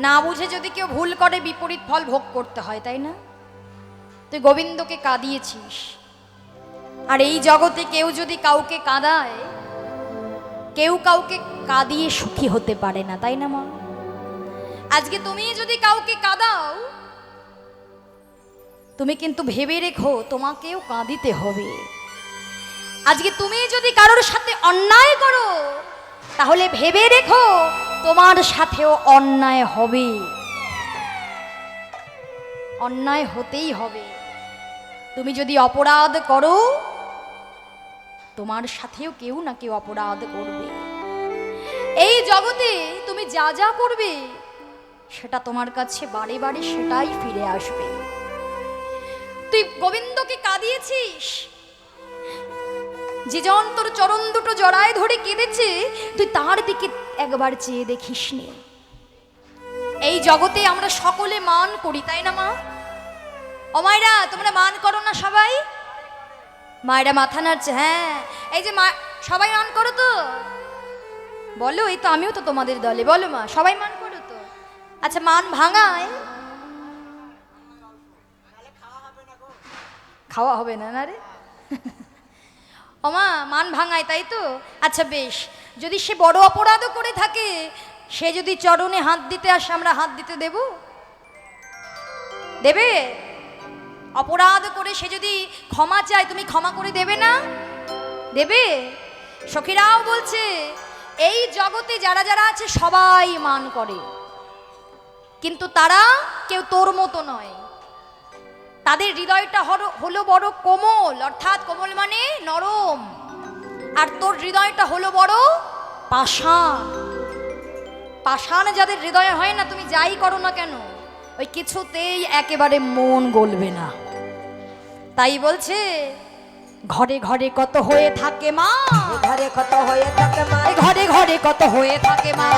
Speaker 1: না বুঝে যদি কেউ ভুল করে বিপরীত ফল ভোগ করতে হয়, তাই না? তুই গোবিন্দকে কাঁদিয়েছিস, আর এই জগতে কেউ যদি কাউকে কাঁদায়, কেউ কাউকে কাঁদিয়ে সুখী হতে পারে না, তাই না মা? আজকে তুমি যদি কাউকে কাঁদাও, তুমি কিন্তু ভেবে রেখো তোমাকেও কাঁদিতে হবে। আজকে তুমি যদি কারোর সাথে অন্যায় করো, তাহলে ভেবে রেখো তোমার সাথেও অন্যায় হবে, অন্যায় হতেই হবে। তুমি যদি অপরাধ করো, তোমার সাথেও কেউ না কেউ অপরাধ করবে। এই জগতে তুমি যা যা করবে, সেটা তোমার কাছে বারে বারে সেটাই ফিরে আসবে। তুই গোবিন্দকে কাঁদিয়েছিস, যে জন তোর চরণ দুটো জড়ায় ধরে কেঁদেছে, তুই তার দিকে একবার চেয়ে দেখিস নে। এই জগতে আমরা সকলে মান করি, তাই না মা? ও মায়েরা, তোমরা মান করো না সবাই? মায়েরা মাথা নাড়ছে। হ্যাঁ, এই যে মা, সবাই মান করো তো? বলো, এই তো আমিও তো তোমাদের দলে। বলো মা, সবাই মান করো তো? আচ্ছা, মান ভাঙায় খাওয়া হবে না, না রে? ওমা, মান ভাঙায়, তাই তো? আচ্ছা বেশ, যদি সে বড় অপরাধও করে থাকে, সে যদি চরণে হাত দিতে আসে, আমরা হাত দিতে দেব? দেবে? অপরাধ করে সে যদি ক্ষমা চায়, তুমি ক্ষমা করে দেবে না? দেবে? সখীরাও বলছে, এই জগতে যারা যারা আছে সবাই মান করে, কিন্তু তারা কেউ তোর মতো নয়। তাদের হৃদয়টা হলো বড় কোমল, অর্থাৎ কোমল মানে নরম, আর তোর হৃদয়টা হলো বড় পাষাণ। পাষাণ যাদের হৃদয় হয় না, তুমি যাই করো না কেন, ওই কিছুতেই একেবারে মন গলবে না। তাই বলছে, ঘরে ঘরে কত হয়ে থাকে মা,
Speaker 2: ঘরে কত হয়ে থাকে মা,
Speaker 1: ঘরে ঘরে কত হয়ে থাকে মা,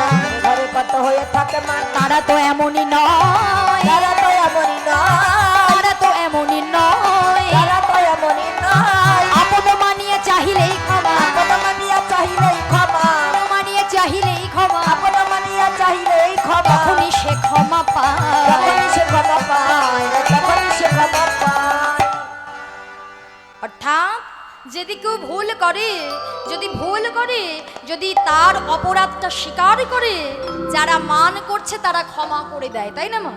Speaker 2: ঘরে কত হয়ে থাকে মা,
Speaker 1: তারা তো এমনই নয়,
Speaker 2: তারা তো এমনই নয়,
Speaker 1: তারা তো এমনই নয়,
Speaker 2: তারা তো এমনই নয়।
Speaker 1: আপন মানিয়ে চাহিলেই ক্ষমা,
Speaker 2: আপন মানিয়া চাহিলেই ক্ষমা,
Speaker 1: আপন মানিয়ে চাহিলেই ক্ষমা,
Speaker 2: আপন মানিয়া চাহিলেই ক্ষমা,
Speaker 1: তখনই সে ক্ষমা পায়।
Speaker 2: তখনই সে ক্ষমা পায়, তখনই সে ক্ষমা পায়।
Speaker 1: অর্থাৎ যদি কেউ ভুল করে, যদি তার অপরাধটা স্বীকার করে, যারা মান করছে তারা ক্ষমা করে দেয়, তাই না মা?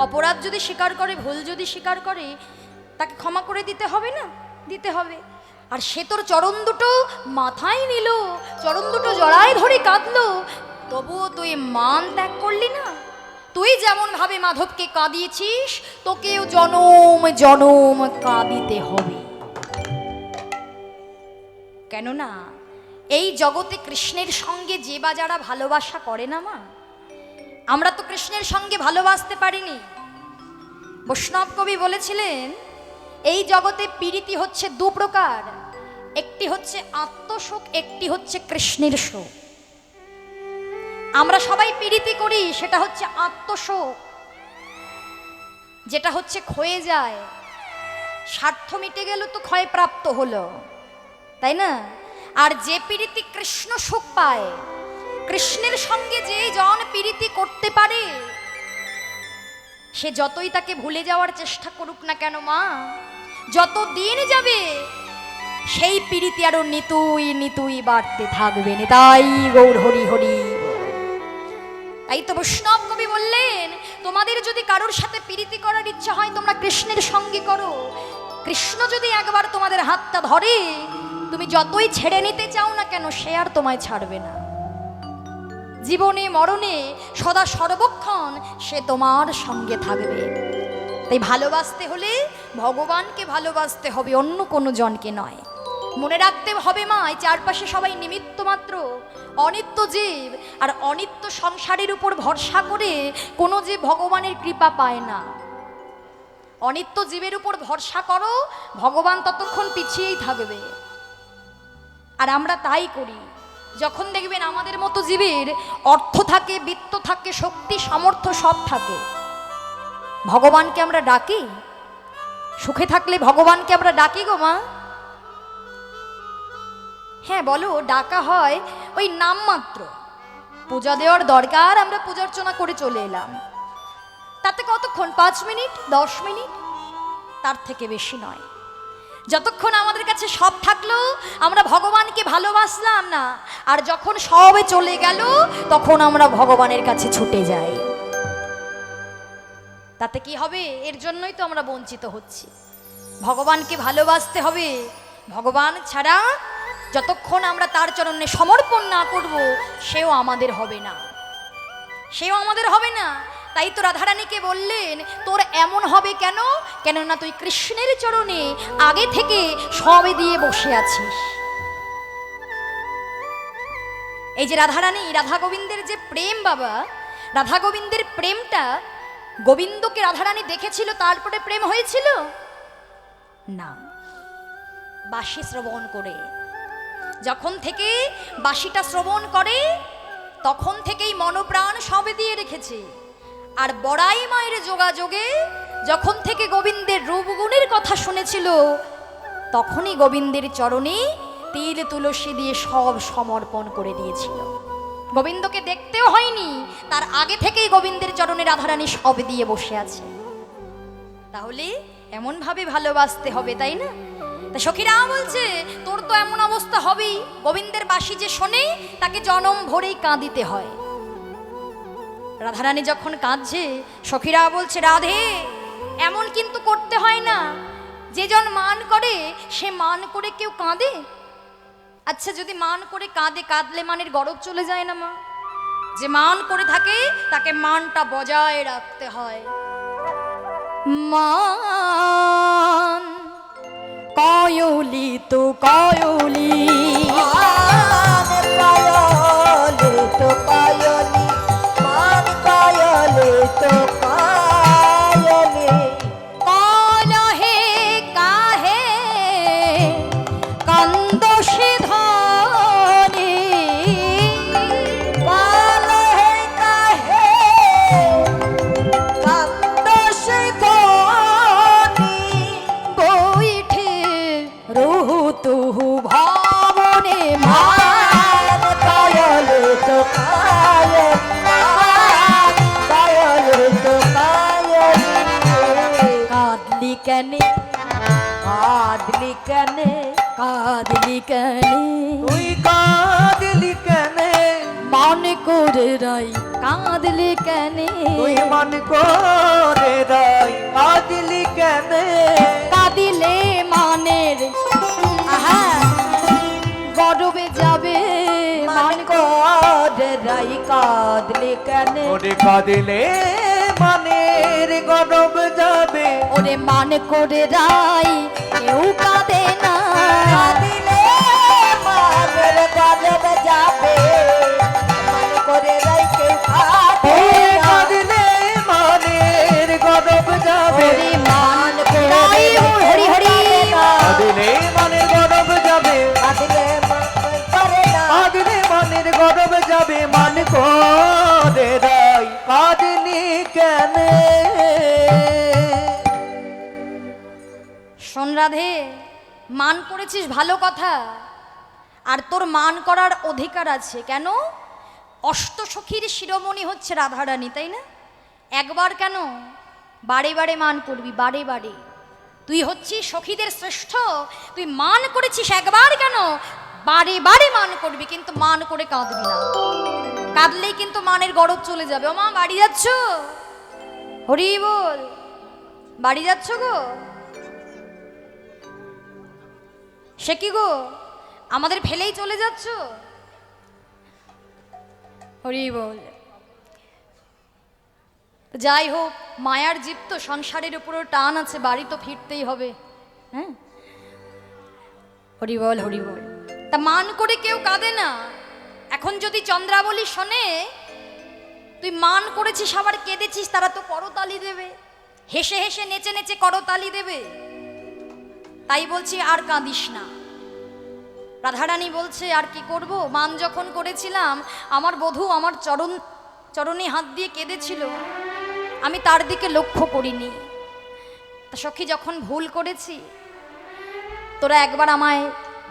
Speaker 1: অপরাধ যদি স্বীকার করে, ভুল যদি স্বীকার করে, তাকে ক্ষমা করে দিতে হবে না? দিতে হবে। আর সে তোর চরণ দুটো মাথায় নিল, চরণ দুটো জড়ায় ধরে কাঁদলো, তবুও তুই মান ত্যাগ করলি না। তুই যেমন ভাবে মাধবকে কাঁদিয়েছিস, তোকেও জনম জনম কাঁদিতে হবে। কেননা এই জগতে কৃষ্ণের সঙ্গে যে বা যারা ভালোবাসা করে না মা, আমরা তো কৃষ্ণের সঙ্গে ভালোবাসতে পারিনি। বৈষ্ণব কবি বলেছিলেন, এই জগতে পীড়িতি হচ্ছে দু প্রকার, একটি হচ্ছে আত্মশোক, একটি হচ্ছে কৃষ্ণের শোক। আমরা সবাই পীড়িতি করি, সেটা হচ্ছে আত্মশোক, যেটা হচ্ছে ক্ষয়ে যায়। স্বার্থ মিটে গেল তো ক্ষয় প্রাপ্ত হলো, তাই না? আর যে পীড়িতি কৃষ্ণ সুখ পায়, কৃষ্ণের সঙ্গে যে জন পীড়িতি করতে পারে, সে যতই তাকে ভুলে যাওয়ার চেষ্টা করুক না কেন মা, যত দিন যাবে সেই পীড়িতি আরো নিতুই নিতুই বাড়তে থাকবে। তাই গৌর হরি হরি। তাই তো বৈষ্ণব কবি বললেন, তোমাদের যদি কারোর সাথে পীড়িতি করার ইচ্ছা হয়, তোমরা কৃষ্ণের সঙ্গে করো। কৃষ্ণ যদি একবার তোমাদের হাতটা ধরে, তুমি যতই ছেড়ে নিতে চাও না কেন, সে আর তোমায় ছাড়বে না। জীবনে মরণে সদা সর্বক্ষণ সে তোমার সঙ্গে থাকবে। তাই ভালোবাসতে হলে ভগবানকে ভালোবাসতে হবে, অন্য কোনো জনকে নয়। মনে রাখতে হবে মা, এই চারপাশে সবাই নিমিত্ত মাত্র, অনিত্য জীব। আর অনিত্য সংসারের উপর ভরসা করে কোনো জীব ভগবানের কৃপা পায় না। অনিত্য জীবের উপর ভরসা করো, ভগবান ততক্ষণ পিছিয়েই থাকবে। আর আমরা তাই করি। যখন দেখবেন আমাদের মতো জীবের অর্থ থাকে, বিত্ত থাকে, শক্তি সামর্থ্য সব থাকে, ভগবানকে আমরা ডাকি? সুখে থাকলে ভগবানকে আমরা ডাকি গো মা? হ্যাঁ বলো, ডাকা হয় ওই নামমাত্র। পূজা দেওয়ার দরকার, আমরা পূজা অর্চনা করে চলে এলাম। তাতে কতক্ষণ? 5 মিনিট, 10 মিনিট, তার থেকে বেশি নয়। যতক্ষণ আমাদের কাছে সব থাকলো আমরা ভগবানকে ভালোবাসলাম না, আর যখন সবে চলে গেল তখন আমরা ভগবানের কাছে ছুটে যাই। তাতে কি হবে? এর জন্যই তো আমরা বঞ্চিত হচ্ছি। ভগবানকে ভালোবাসতে হবে। ভগবান ছাড়া যতক্ষণ আমরা তার চরণে সমর্পণ না করব, সেও আমাদের হবে না, সেও আমাদের হবে না। তাই তো রাধারানীকে বললেন, তোর এমন হবে কেন? কেননা তুই কৃষ্ণের চরণে আগে থেকে সবে দিয়ে বসে আছিস। এই যে রাধারানী, রাধা গোবিন্দের যে প্রেম বাবা, রাধা গোবিন্দের প্রেমটা, গোবিন্দকে রাধারানী দেখেছিল তারপরে প্রেম হয়েছিল না, বাঁশি শ্রবণ করে। যখন থেকে বাঁশিটা শ্রবণ করে তখন থেকেই মনপ্রাণ সবে দিয়ে রেখেছে। আর বড়াই মায়ের যোগাযোগে যখন থেকে গোবিন্দের রূপগুণের কথা শুনেছিল, তখনই গোবিন্দের চরণে তিল তুলসী দিয়ে সব সমর্পণ করে দিয়েছিল। গোবিন্দকে দেখতেও হয়নি, তার আগে থেকেই গোবিন্দের চরণে রাধারানী সব দিয়ে বসে আছে। তাহলে এমন ভাবে ভালোবাসতে হবে, তাই না? তা সখীরা বলছে, তোর তো এমন অবস্থা হবেই। গোবিন্দের বাঁশি যে শোনে তাকে জনম ভরেই কাঁদিতে হয়। রাধারানী যখন কাঁদছে, সখীরা বলছে, রাধে এমন কিন্তু করতে হয় না। যে জন মান করে সে মান করে কেউ কাঁদে? আচ্ছা, যদি মান করে কাঁদে, কাঁদলে মানের গরব চলে যায় না মা? যে মান করে থাকে তাকে মানটা বজায় রাখতে হয়। মান কয়লি তো কয়লি,
Speaker 2: পায়লে তো পায়লি, মান পায়লে তো পায়লি।
Speaker 1: কলহে কাহে কান্দ সে ধনে,
Speaker 2: পালহে কাহে কান্দ সে ধনি,
Speaker 1: বৈঠে রহু তুহু ভবনে মা।
Speaker 2: মান পায়লে তো পায়লি, মান পায়লে তো পায়লি।
Speaker 1: কাঁদলি কেনে,
Speaker 2: কাঁদলি কেনে,
Speaker 1: কাঁদলি কেনে,
Speaker 2: তুই কাঁদলি কেনে,
Speaker 1: মান করে রাই কাঁদলি কেনে,
Speaker 2: তুই মন করে রাই কাঁদলি কেনে।
Speaker 1: কাঁদিলে মানের আহা গরবে যাবে,
Speaker 2: মান করে রাই কাঁদলি কেনে, ওরে কাঁদিলে মানের গরব যাবে,
Speaker 1: ওরে মান করে রাই কেউ কাঁদে না,
Speaker 2: কাঁদিলে মানের গরব যাবে, মান করে রাই কেউ কাঁদে না। কাঁদিলে মানের গরব যাবে,
Speaker 1: ওরে মান করে রাই, হরি হরি,
Speaker 2: কাঁদিলে মানের গরব যাবে, কাঁদিলে মান করে না, কাঁদিলে মানের গরব যাবে, মান করে রাই কাঁদলি কেনে।
Speaker 1: শোন রাধে, মান করেছিস ভালো কথা, আর তোর মান করার অধিকার আছে। কেন? অষ্টসখীর শিরোমণি হচ্ছে রাধারানী, তাই না? একবার কেন, বারে বারে মান করবি, বারে বারে। তুই হচ্ছিস সখীদের শ্রেষ্ঠ, তুই মান করেছিস একবার কেন, বারে বারে মান করবি, কিন্তু মান করে কাঁদবি না। কাঁদলেই কিন্তু মানের গরব চলে যাবে। ও মা, বাড়ি যাচ্ছ? হরি বল, বাড়ি যাচ্ছ গো? সে কি গো, আমাদের ফেলেই চলে যাচ্ছ? হরি বল। যাই হোক, মায়ার জীব তো, সংসারের উপরও টান আছে, বাড়ি তো ফিরতেই হবে। হ্যাঁ, হরি বল হরি বল। তা মান করে কেউ কাঁদে না। এখন যদি চন্দ্রাবলী শোনে তুই মান করেছিস আবার কেঁদেছিস, তারা তো করতালি দেবে, হেসে হেসে নেচে নেচে করতালি দেবে। তাই বলছি আর কাঁদিস না। রাধারানী বলছে আর কি করব, মান যখন করেছিলাম আমার বধূ আমার চরণে হাত দিয়ে কেঁদেছিল, আমি তার দিকে লক্ষ্য করিনি। তা সখী, যখন ভুল করেছি তোরা একবার আমায়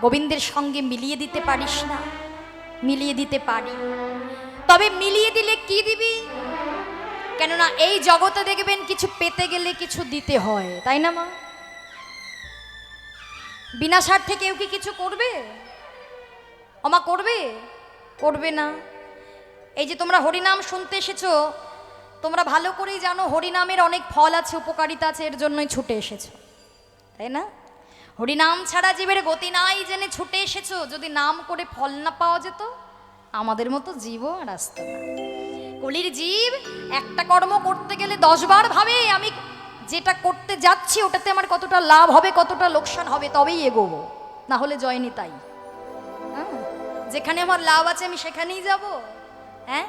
Speaker 1: গোবিন্দের সঙ্গে মিলিয়ে দিতে পারিস না? মিলিয়ে দিতে পারি, তবে মিলিয়ে দিলে কি দিবি? কেননা এই জগতে দেখবেন কিছু পেতে গেলে কিছু দিতে হয়, তাই না মা? বিনা স্বার্থে কেউ কি কিছু করবে? ওমা করবে? করবে না। এই যে তোমরা হরিনাম শুনতে এসেছো, তোমরা ভালো করেই জানো হরিনামের অনেক ফল আছে, উপকারিতা আছে, এর জন্যই ছুটে এসেছো, তাই না? হরিনাম ছাড়া জীবের গতি নাই জেনে ছুটে এসেছো। যদি নাম করে ফল না পাওয়া যেত, আমাদের মতো জীবও আর আসতো না। কলির জীব একটা কর্ম করতে গেলে 10 বার ভাবে আমি যেটা করতে যাচ্ছি ওটাতে আমার কতটা লাভ হবে, কতটা লোকসান হবে, তবেই এগোবো, না হলে জয়নি। তাই যেখানে আমার লাভ আছে আমি সেখানেই যাব। হ্যাঁ,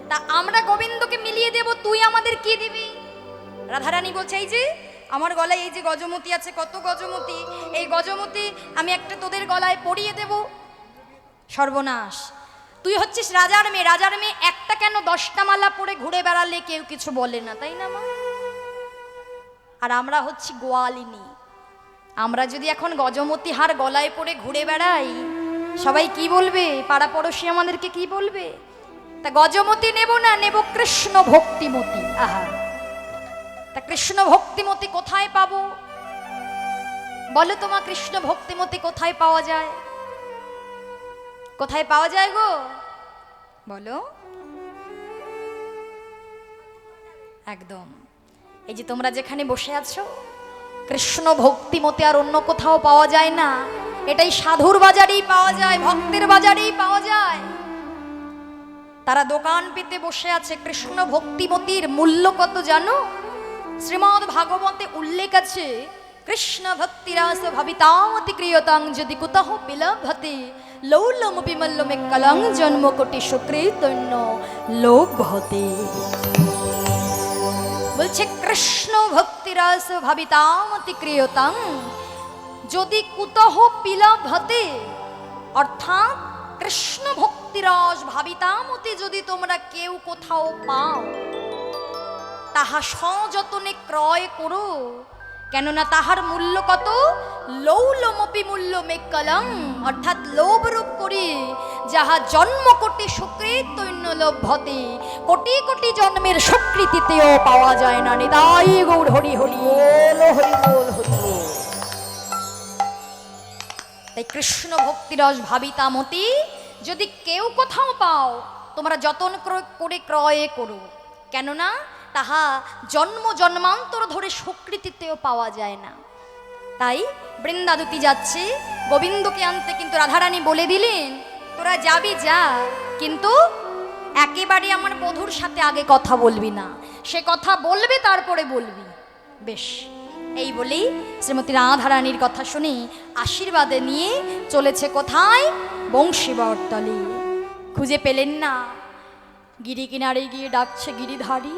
Speaker 1: তা আমরা গোবিন্দকে মিলিয়ে দেব, তুই আমাদের কি দিবি? রাধারানী বলছে এই যে আমার গলায় এই যে গজমতি আছে, কত গজমতি, এই গজমতি আমি একটা তোদের গলায় পরিয়ে দেব। সর্বনাশ, তুই হচ্ছিস রাজার মেয়ে, রাজার মেয়ে একটা কেন 10টা মালা পরে ঘুরে বেড়ালে কেউ কিছু বলে না, তাই না মা? আর আমরা হচ্ছি গোয়ালিনী। আমরা যদি এখন গজমতি হার গলায় পরে ঘুরে বেড়াই, সবাই কি বলবে? পাড়া পড়োশি আমাদেরকে কি বলবে? তা গজমতি নেব না, নেব কৃষ্ণ ভক্তিমতি। আহা, তা কৃষ্ণ ভক্তিমতি কোথায় পাবো বলো তোমা? কৃষ্ণ ভক্তিমতি কোথায় পাওয়া যায়? কোথায় পাওয়া যায় গো বলো? একদম এই যে তোমরা যেখানে বসে আছো, কৃষ্ণ ভক্তিমতি আর অন্য কোথাও পাওয়া যায় না। এটাই সাধুর বাজারেই পাওয়া যায়, ভক্তের বাজারেই পাওয়া যায়। তারা দোকান পেতে বসে আছে। কৃষ্ণ ভক্তিমতির মূল্য কত জানো? শ্রীমদ্ ভাগবতে উল্লেখ আছে, কৃষ্ণ ভক্তিরাস ভাবিতামতি ক্রিয়তাং যদি কুতঃ বিলভতে লৌলমপি মল্লমে কলং জন্ম কোটি সুকৃতন্য লোভতে। বলছে কৃষ্ণ ভক্তিরাস ভাবিতামতি ক্রিয়তাং যদি কুতঃ বিলভতে, অর্থাৎ কৃষ্ণ ভক্তিরস ভাবিতামতি যদি তোমরা কেউ কোথাও পাও, তাহা সযতনে ক্রয় করো, কেননা তাহার মূল্য কত? লৌলমপি মূল্য মেকলং, অর্থাৎ লোভ রূপ করি যাহা জন্ম কোটি সুকৃতন্য লভ্যতে, কোটি কোটি জন্মের স্বীকৃতিতেও পাওয়া যায় না। নিতাই গৌর হরি হরি হরি বল হরি বল। তাই কৃষ্ণ ভক্তিরস ভাবিতামতি যদি কেউ কোথাও পাও, তোমরা যতন করে ক্রয় করো, কেননা তাহা জন্ম জন্মান্তর ধরে স্বীকৃতিতেও পাওয়া যায় না। তাই বৃন্দাদুতি যাচ্ছে গোবিন্দকে আনতে, কিন্তু রাধারানী বলে দিলেন তোরা যাবি যা, কিন্তু একেবারে আমার বধূর সাথে আগে কথা বলবি না, সে কথা বলবে তারপরে বলবি। বেশ, এই বলেই শ্রীমতী রাধারানীর কথা শুনি আশীর্বাদে নিয়ে চলেছে কোথায়? বংশীবরতলে। খুঁজে পেলেন না, গিরি কিনারে গিয়ে ডাকছে গিরিধারী,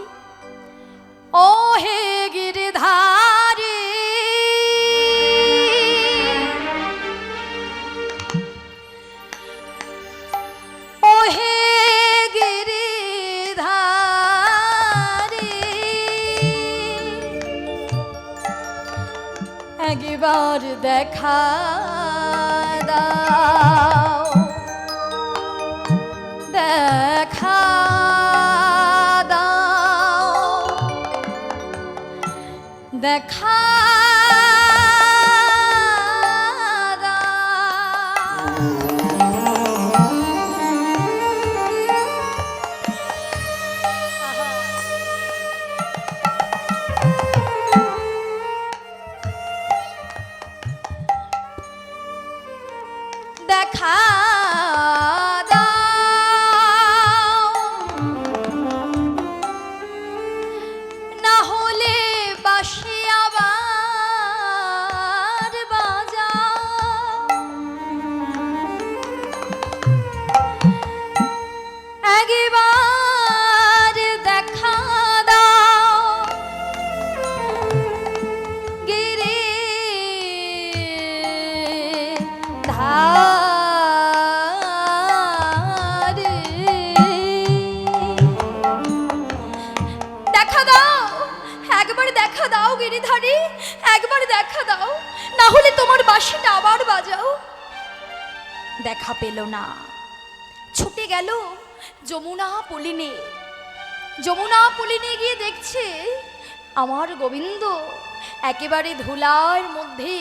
Speaker 1: ও হে গিরিধারী, ও হে গিরিধারী, একবার দেখা দাও, দেখা দেখা দেখা দেখা পেল না। ছুটে গেল যমুনা পুলিনে। যমুনা পুলিনে গিয়ে দেখছে আমার গোবিন্দ একেবারে ধুলার মধ্যে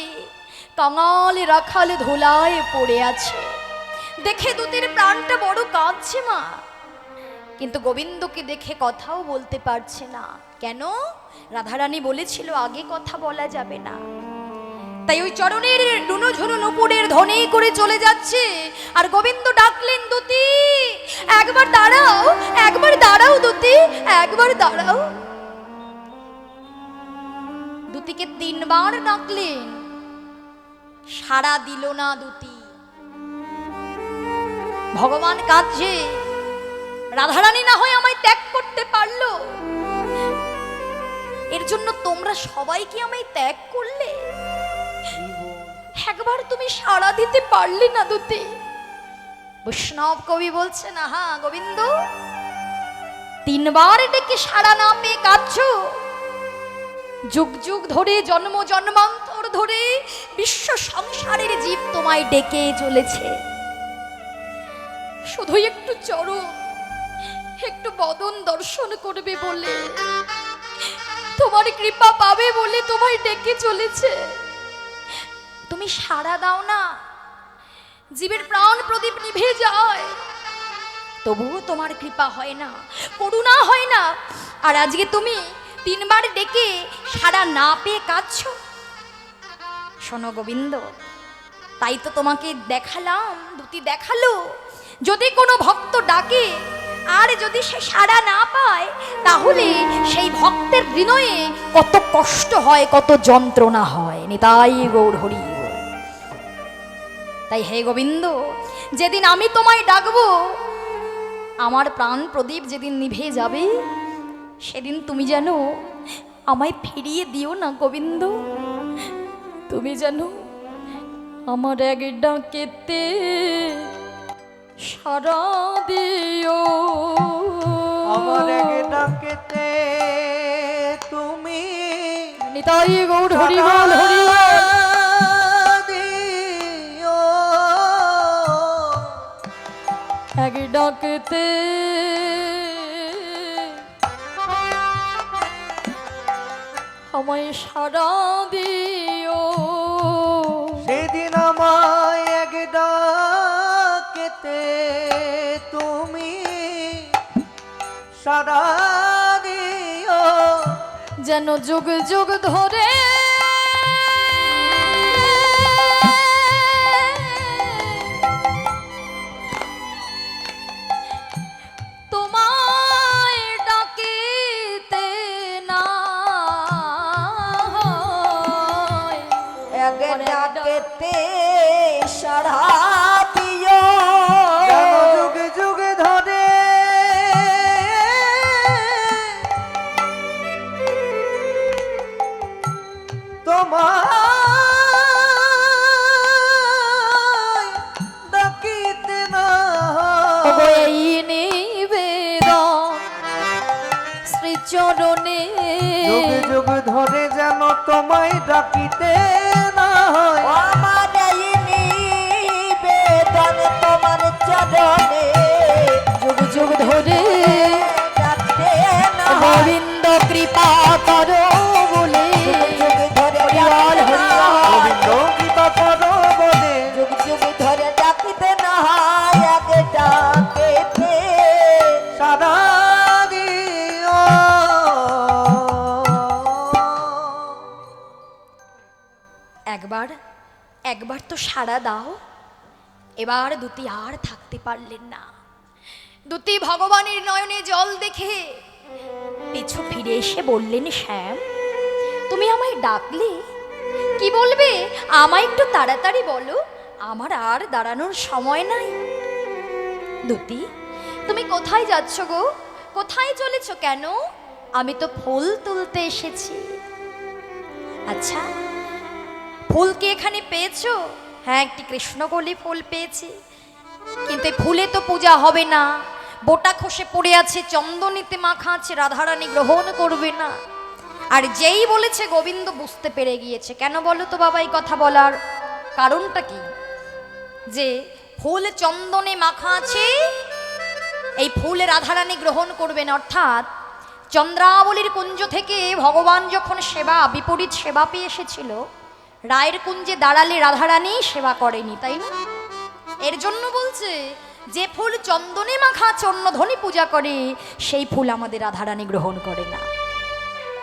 Speaker 1: কাঙাল রাখাল ধুলায় পড়ে আছে। দেখে দুতির প্রাণটা বড় কাঁদছে মা, কিন্তু গোবিন্দকে দেখে কথাও বলতে পারছে না। কেন? রাধারানী বলেছিল আগে কথা বলা যাবে না। তাই ওই চরণের রুনু ঝুনু নুপুরের ধ্বনি করে চলে যাচ্ছে। আর গোবিন্দ ডাকলেন, দুতি একবার দাঁড়াও, একবার দাঁড়াও দুতি, একবার দাঁড়াও। দুতিকে 3 বার ডাকলেন, সাড়া দিল না দুতি। ভগবান কাঁদছে, রাধারানী না হয় আমায় ত্যাগ করতে পারলো, এর জন্য তোমরা সবাই কি আমায় ত্যাগ করলে? একবার তুমি সাড়া দিতে পারলে না দুতি। বৈষ্ণব কবি বলছে না, হ্যাঁ গোবিন্দ 3 বার ডেকে সাড়া না পেয়ে কাঁদছো। যুগ যুগ ধরে জন্ম জন্মান্তর ধরে বিশ্ব সংসারের জীব তোমায় ডেকে চলেছে, শুধু একটু চরণ একটু বদন দর্শন করবে বলে, তোমার কৃপা পাবে বলে তোমায় ডেকে চলেছে। তুমি সাড়া দাও না। জীবের প্রাণ প্রদীপ নিভে যায়, তবুও তোমার কৃপা হয় না, করুণা হয় না। আর আজকে তুমি 3 বার ডেকে সাড়া না পেয়ে কাঁদছো। শোনো গোবিন্দ, তাই তো তোমাকে দেখালাম, দুতি দেখালো, যদি কোনো ভক্ত ডাকে আর যদি সে সাড়া না পায়, তাহলে সেই ভক্তের হৃদয়ে কত কষ্ট হয়, কত যন্ত্রণা হয়। নিতাই গৌর হরি। তাই হে গোবিন্দ, যেদিন আমি তোমায় ডাকবো, আমার প্রাণ প্রদীপ যেদিন নিভে যাবে, সেদিন তুমি যেন আমায় ফিরিয়ে দিও না গোবিন্দ। তুমি যেন আমার এক ডাকেতে সাড়া দিও,
Speaker 2: আমার এক ডাকেতে তুমি
Speaker 1: নিতাই গৌর হরি বল, হরি বল।
Speaker 2: দিও।
Speaker 1: এক ডাকতে আমায় সাড়া দিও,
Speaker 2: সেদিন আমায় এক ডাকেতে তুমি সাড়া দিও।
Speaker 1: যেন যুগ যুগ ধরে তোমায় ডাকিতে না হয়,
Speaker 3: এক ডাকেতে সাড়া দিও।
Speaker 2: যেন যুগ যুগ ধরে তোমায় ডাকিতে না হয়।
Speaker 1: এই নিবেদন শ্রীচরণে,
Speaker 2: যুগ যুগ ধরে যেন তোমায় ডাকিতে না হয়।
Speaker 3: আমার এই নিবেদন তোমার চরণে,
Speaker 1: যুগ যুগ ধরে
Speaker 3: ডাকতে না হয়।
Speaker 1: গোবিন্দ কৃপা করো বলে,
Speaker 3: যুগ ধরে
Speaker 1: হরিবল হরিবল।
Speaker 2: গোবিন্দ কৃপা করো বলে,
Speaker 3: যুগ যুগ ধরে ডাকিতে না হয়, এক ডাকেতে
Speaker 2: সাড়া দিও।
Speaker 1: একবার একবার তো সাড়া দাও। এবার দুতি আর থাকতে পারলেন না। দুতি ভগবানের নয়নে জল দেখে পিছু ফিরে এসে বললেন, শ্যাম তুমি আমায় ডাকলে, কি বলবে আমায় একটু তাড়াতাড়ি বলো, আমার আর দাঁড়ানোর সময় নাই। দুতি তুমি কোথায় যাচ্ছ গো? কোথায় চলেছ কেন? আমি তো ফুল তুলতে এসেছি। আচ্ছা ফুল কি এখানে পেয়েছো? হ্যাঁ একটি কৃষ্ণকলি ফুল পেয়েছি, কিন্তু এই ফুলে তো পূজা হবে না, বোটা খসে পড়ে আছে, চন্দনীতে মাখা আছে, রাধারানী গ্রহণ করবে না। আর যেই বলেছে গোবিন্দ বুঝতে পেরে গিয়েছে। কেন বলো তো বাবা এই কথা বলার কারণটা কি? যে ফুল চন্দনে মাখা আছে, এই ফুল রাধারানী গ্রহণ করবেন। অর্থাৎ চন্দ্রাবলীর কুঞ্জ থেকে ভগবান যখন সেবা বিপরীত সেবা পেয়ে এসেছিল, রায়ের কুঞ্জে দাঁড়ালে রাধারানী সেবা করেনি, তাই না? এর জন্য বলছে যে ফুল চন্দনে মাখা চন্নধ্বনি পূজা করে সেই ফুল আমাদের রাধারানী গ্রহণ করে না।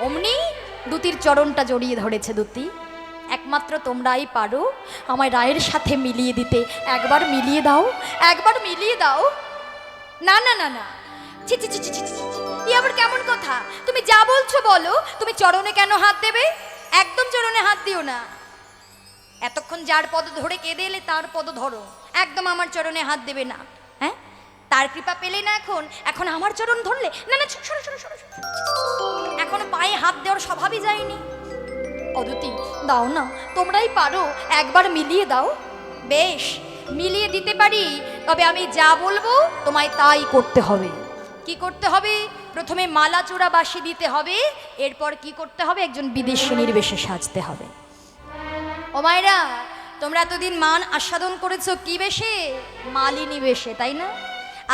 Speaker 1: অমনি দুতির চরণটা জড়িয়ে ধরেছে। দুতি, একমাত্র তোমরাই পারো আমায় রায়ের সাথে মিলিয়ে দিতে। একবার মিলিয়ে দাও, একবার মিলিয়ে দাও। না না না না, ছি ছি ছি ছি ছি ছি, ই আবার কেমন কথা? তুমি যা বলছো বলো, তুমি চরণে কেন হাত দেবে? একদম চরণে হাত দিও না। এতক্ষণ যার পদ ধরে কেঁদে এলে তার পদ ধরো, একদম আমার চরণে হাত দেবে না। হ্যাঁ, তার কৃপা পেলে না এখন, এখন আমার চরণ ধরলে? না না, সরো সরো সরো, এখনো পায়ে হাত দেওয়ার স্বভাবই যায়নি। অদিতি, দাও না, তোমরাই পারো, একবার মিলিয়ে দাও। বেশ, মিলিয়ে দিতে পারি, তবে আমি যা বলবো তোমায় তাই করতে হবে। কি করতে হবে? প্রথমে মালা চূড়া বাসি দিতে হবে, এরপর কি করতে হবে? একজন বিদেশিনীর বেশে সাজতে হবে। ও মায়েরা, তোমরা এতদিন মান আস্বাদন করেছো কি বেশে? মালিনী বেশে, তাই না?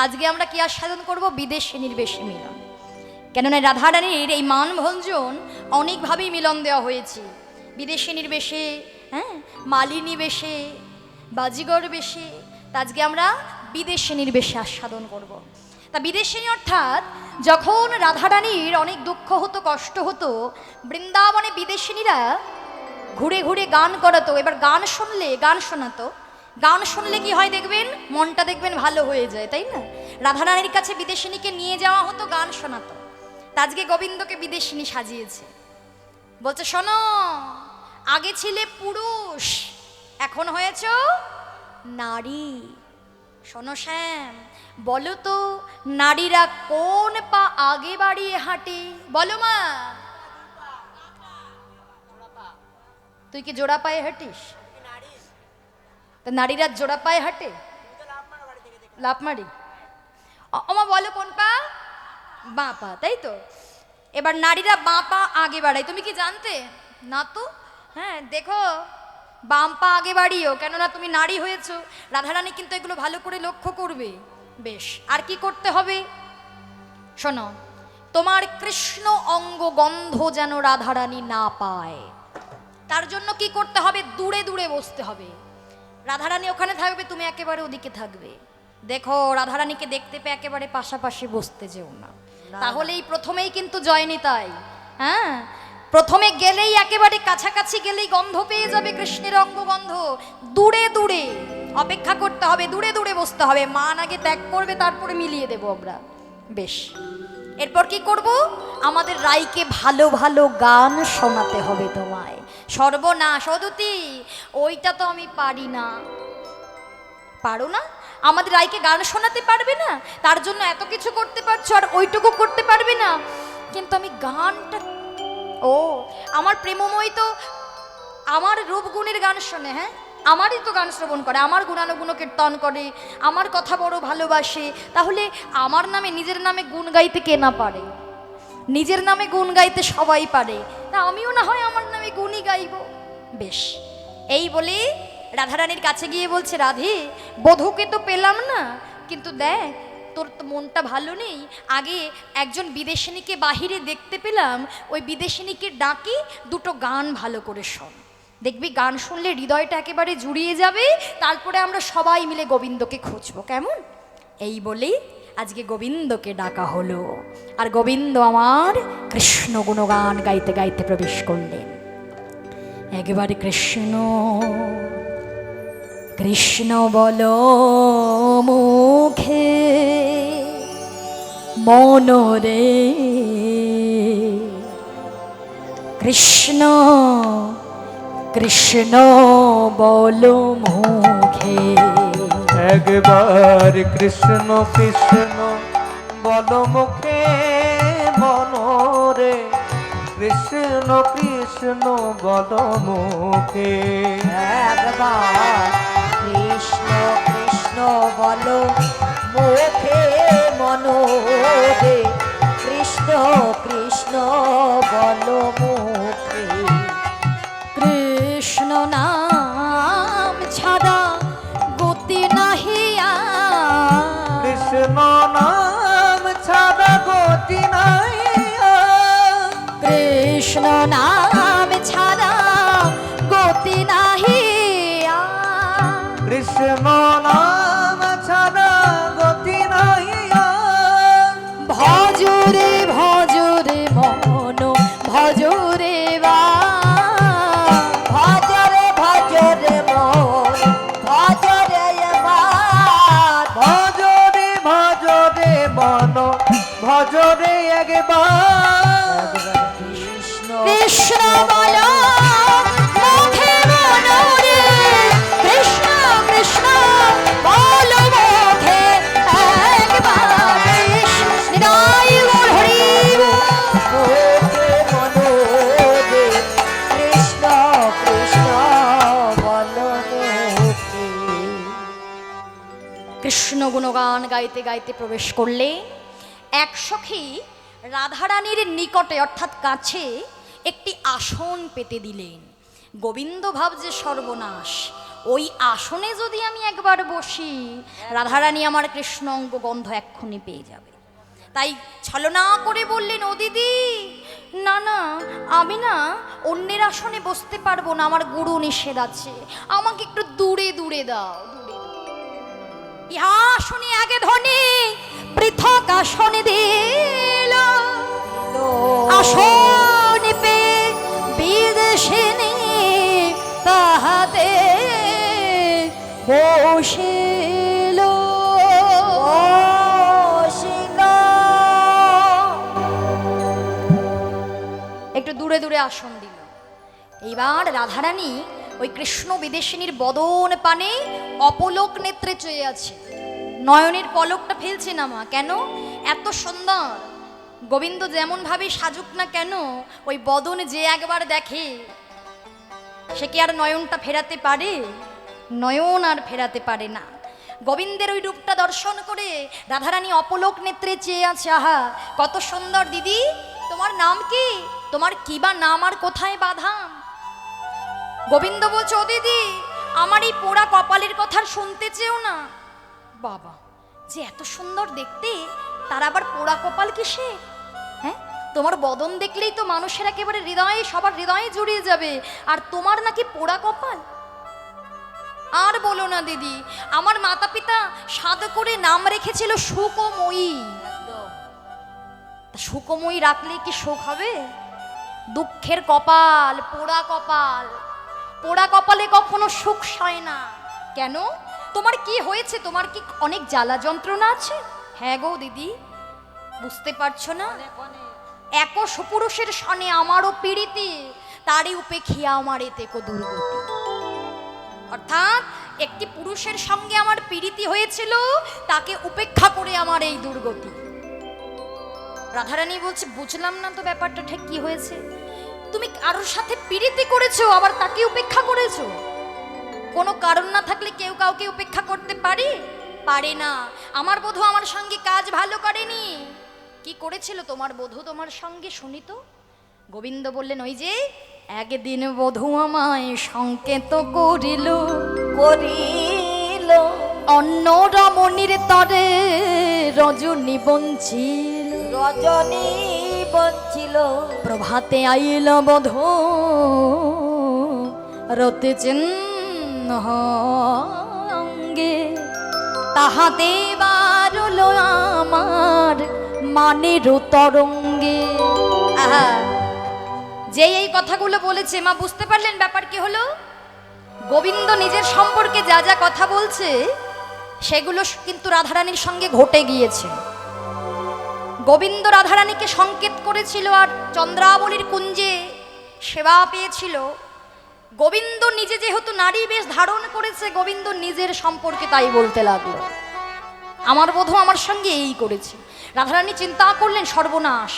Speaker 1: আজকে আমরা কি আস্বাদন করব? বিদেশিনীর বেশে মিলন। কেননা রাধারানীর এই মান ভঞ্জন অনেকভাবেই মিলন দেওয়া হয়েছে। বিদেশিনীর বেশে, হ্যাঁ, মালিনী বেশে, বাজিগর বেশে। তা আজকে আমরা বিদেশিনীর বেশে আস্বাদন করব। তা বিদেশিনী অর্থাৎ যখন রাধারানীর অনেক দুঃখ হতো, কষ্ট হতো, বৃন্দাবনে বিদেশিনীরা ঘুরে ঘুরে গান করাতো। এবার গান শুনলে, গান শোনাতো। গান শুনলে কি হয় দেখবেন? মনটা দেখবেন ভালো হয়ে যায়, তাই না? রাধারানীর কাছে বিদেশিনীকে নিয়ে যাওয়া হতো, গান শোনাতো। তা আজকে গোবিন্দকে বিদেশিনী সাজিয়েছে। বলছে, শোনো, আগে ছিলে পুরুষ, এখন হয়েছ নারী। শোনো শ্যাম, বলো তো নারীরা কোন পা আগে বাড়িয়ে হাঁটে? বলো মা। তুই কি জোড়া পায়ে হাঁটিস? তা নারীরা জোড়া পায়ে হাঁটে? লাফ মারি। আমা বলো কোন পা? বাঁ পা, তাই তো? এবার নারীরা বাঁ পা আগে বাড়ায়, তুমি কি জানতে? না তো। হ্যাঁ, দেখো, বাম পা আগে বাড়িও, কেননা তুমি নারী হয়েছ। রাধারানী কিন্তু এগুলো ভালো করে লক্ষ্য করবে। বেশ, আর কি করতে হবে? শোনো, তোমার কৃষ্ণ অঙ্গ গন্ধ যেন রাধারানী না পায়, তার জন্য কি করতে হবে? দূরে দূরে বসতে হবে। রাধারানী ওখানে থাকবে, তুমি একেবারে ওদিকে থাকবে। দেখো, রাধারানীকে দেখতে পেয়ে একেবারে পাশাপাশি বসতে যেও না, তাহলেই প্রথমেই কিন্তু জয়নি। তাই হ্যাঁ, প্রথমে গেলেই একেবারে কাছাকাছি গেলেই গন্ধ পেয়ে যাবে কৃষ্ণের অঙ্গ গন্ধ। দূরে দূরে অপেক্ষা করতে হবে, দূরে দূরে বসতে হবে। মান আগে ত্যাগ করবে, তারপরে মিলিয়ে দেবো আমরা। বেশ, এরপর কি করব? আমাদের রাইকে ভালো ভালো গান শোনাতে হবে তোমায়। সর্বনাশ অদিতি, ওইটা তো আমি পারি না। পারো না? আমাদের রাইকে গান শোনাতে পারবে না? তার জন্য এত কিছু করতে পারছো, আর ওইটুকু করতে পারবে না? কিন্তু আমি গানটা, ও আমার প্রেমময়ী তো আমার রূপগুণের গান শোনে। হ্যাঁ, আমারই তো গান শ্রবণ করে, আমার গুণানুগুণ কীর্তন করে, আমার কথা বড় ভালোবাসে। তাহলে আমার নামে, নিজের নামে গুণ গাইতে কে না পারে? নিজের নামে গুণ গাইতে সবাই পারে, তা আমিও না হয় আমার নামে গুণই গাইব। বেশ, এই বলে রাধারানীর কাছে গিয়ে বলছে, রাধে, বধূকে তো পেলাম না, কিন্তু দেখ, তোর তো মনটা ভালো নেই। আগে একজন বিদেশিনীকে বাহিরে দেখতে পেলাম, ওই বিদেশিনীকে ডাকি, দুটো গান ভালো করে শোন। দেখবি গান শুনলে হৃদয়টা একেবারে জুড়িয়ে যাবে, তারপরে আমরা সবাই মিলে গোবিন্দকে খুঁজবো, কেমন? এই বলেই আজকে গোবিন্দকে ডাকা হলো। আর গোবিন্দ আমার কৃষ্ণ গুণগান গাইতে গাইতে প্রবেশ করলেন। একবারে কৃষ্ণ কৃষ্ণ বলো মুখে, মনরে কৃষ্ণ কৃষ্ণ বলো মুখে।
Speaker 2: একবার কৃষ্ণ কৃষ্ণ বলো মুখে, মনরে কৃষ্ণ কৃষ্ণ বলো মুখে।
Speaker 4: একবার কৃষ্ণ কৃষ্ণ বলো মুখে, মনোরে কৃষ্ণ কৃষ্ণ বলো মুখে।
Speaker 1: কৃষ্ণ নাম ছাড়া গতি নাহি
Speaker 2: নাম ছাড়া গতি নাই
Speaker 1: কৃষ্ণ নাম ছাড়া গতি নাহি
Speaker 2: কৃষ্ণ নাম ছাড়া গতি নাই
Speaker 1: ভজরে ভজরে মন ভজরে বা
Speaker 4: ভজরে ভজরে মন ভজরে এবার
Speaker 2: ভজরে ভজরে মন ভজরে একবার
Speaker 4: কৃষ্ণ
Speaker 1: কৃষ্ণ বল মুখে মনরে কৃষ্ণ কৃষ্ণ বল মুখে একবার নিদাই বল হরি
Speaker 4: মুখে মনোরে কৃষ্ণ কৃষ্ণ বল মুখে।
Speaker 1: কৃষ্ণ গুণগান গাইতে গাইতে প্রবেশ করলে এক সখী রাধারানীর নিকটে অর্থাৎ কাছে একটি আসন পেতে দিলেন। গোবিন্দ ভাবছে সর্বনাশ, ওই আসনে যদি আমি একবার বসি রাধারানী আমার কৃষ্ণ অঙ্গ গন্ধ এক্ষুনি পেয়ে যাবে। তাই ছলনা করে বললেন, ও দিদি না না, আমি না অন্যের আসনে বসতে পারবো না, আমার গুরু নিষেধ আছে, আমাকে একটু দূরে দূরে দাও, দূরে দাও। ইহা শুনি আগে ধ্বনি পৃথক আসনে দিল, আসন পে বিদেশিনী তাহাতে বসিল। একটু দূরে দূরে আসন দিল। এইবার রাধারানী ওই কৃষ্ণ বিদেশিনীর বদন পানে অপলোক নেত্রে চেয়ে আছে, নয়নের পলকটা ফেলছে না মা। কেন? এত সুন্দর। গোবিন্দ যেমন ভাবে সাজুক না কেন, ওই বদন যে একবার দেখে সে কি আর নয়নটা ফেরাতে পারে? নয়ন আর ফেরাতে পারে না। গোবিন্দের ওই রূপটা দর্শন করে রাধারানী অপলোক নেত্রে চেয়ে আছে। আহা কত সুন্দর! দিদি তোমার নাম কি? তোমার কি বা নাম আর কোথায় বাধাম? গোবিন্দ বলছে, ও দিদি আমার এই পোড়া কপালের কথা শুনতে চেও না। বাবা, যে এত সুন্দর দেখতে তার আবার পোড়া কপাল কিসে? হ্যাঁ, তোমার বদন দেখলেই তো মানুষের একেবারে হৃদয়ে, সবার হৃদয়ে জড়িয়ে যাবে, আর তোমার নাকি পোড়া কপাল। আর বলো না দিদি, আমার মাতা পিতা সাদ করে নাম রেখেছিল সুকময়ী। সুকময়ী রাখলে কি সুখ হবে? দুঃখের কপাল, পোড়া কপাল। পোড়া কপালে কখনো সুখ হয় না। কেন? তোমার কি হয়েছে? তোমার কি অনেক জ্বালা যন্ত্রণা আছে? হ্যাঁ গো দিদি, বুঝতে পারছো না? এক সুপুরুষের সনে আমারও পীড়িতে, তারই উপেক্ষিয়া আমার এতে কো দুর্গতি। অর্থাৎ একটি পুরুষের সঙ্গে আমার পীড়িতি হয়েছিল, তাকে উপেক্ষা করে আমার এই দুর্গতি। রাধারানী বলছে, বুঝলাম না তো ব্যাপারটা ঠিক কি হয়েছে। তুমি কারোর সাথে পীড়িতি করেছো, আবার তাকে উপেক্ষা করেছো। কোনো কারণ না থাকলে কেউ কাউকে উপেক্ষা করতে পারে? পারে না। আমার বধূ আমার সঙ্গে কাজ ভালো করেনি। কি করেছিল তোমার বধূ তোমার সঙ্গে, শুনি তো? গোবিন্দ বললেন, ওই যে একদিন বধূ আমায় সংকেত করিল,
Speaker 4: করিল
Speaker 1: অন্য রমণীর তরে রজনী বঞ্চিল,
Speaker 4: রজনী বঞ্চিল
Speaker 1: প্রভাতে আইল বধূ রতে চিহ্ন অঙ্গে, তাহাতে বারল আমার মানের তরঙ্গে। আহা, যে এই কথাগুলো বলেছে মা, বুঝতে পারলেন ব্যাপার কি হলো? গোবিন্দ নিজের সম্পর্কে যা যা কথা বলছে সেগুলো কিন্তু রাধারানীর সঙ্গে ঘটে গিয়েছে। গোবিন্দ রাধারানীকে সংকেত করেছিল আর চন্দ্রাবলীর কুঞ্জে সেবা পেয়েছিল। গোবিন্দ নিজে যেহেতু নারী বেশ ধারণ করেছে, গোবিন্দ নিজের সম্পর্কে তাই বলতে লাগলো, আমার বধূ আমার সঙ্গে এই করেছে। রাধারানী চিন্তা করলেন, সর্বনাশ,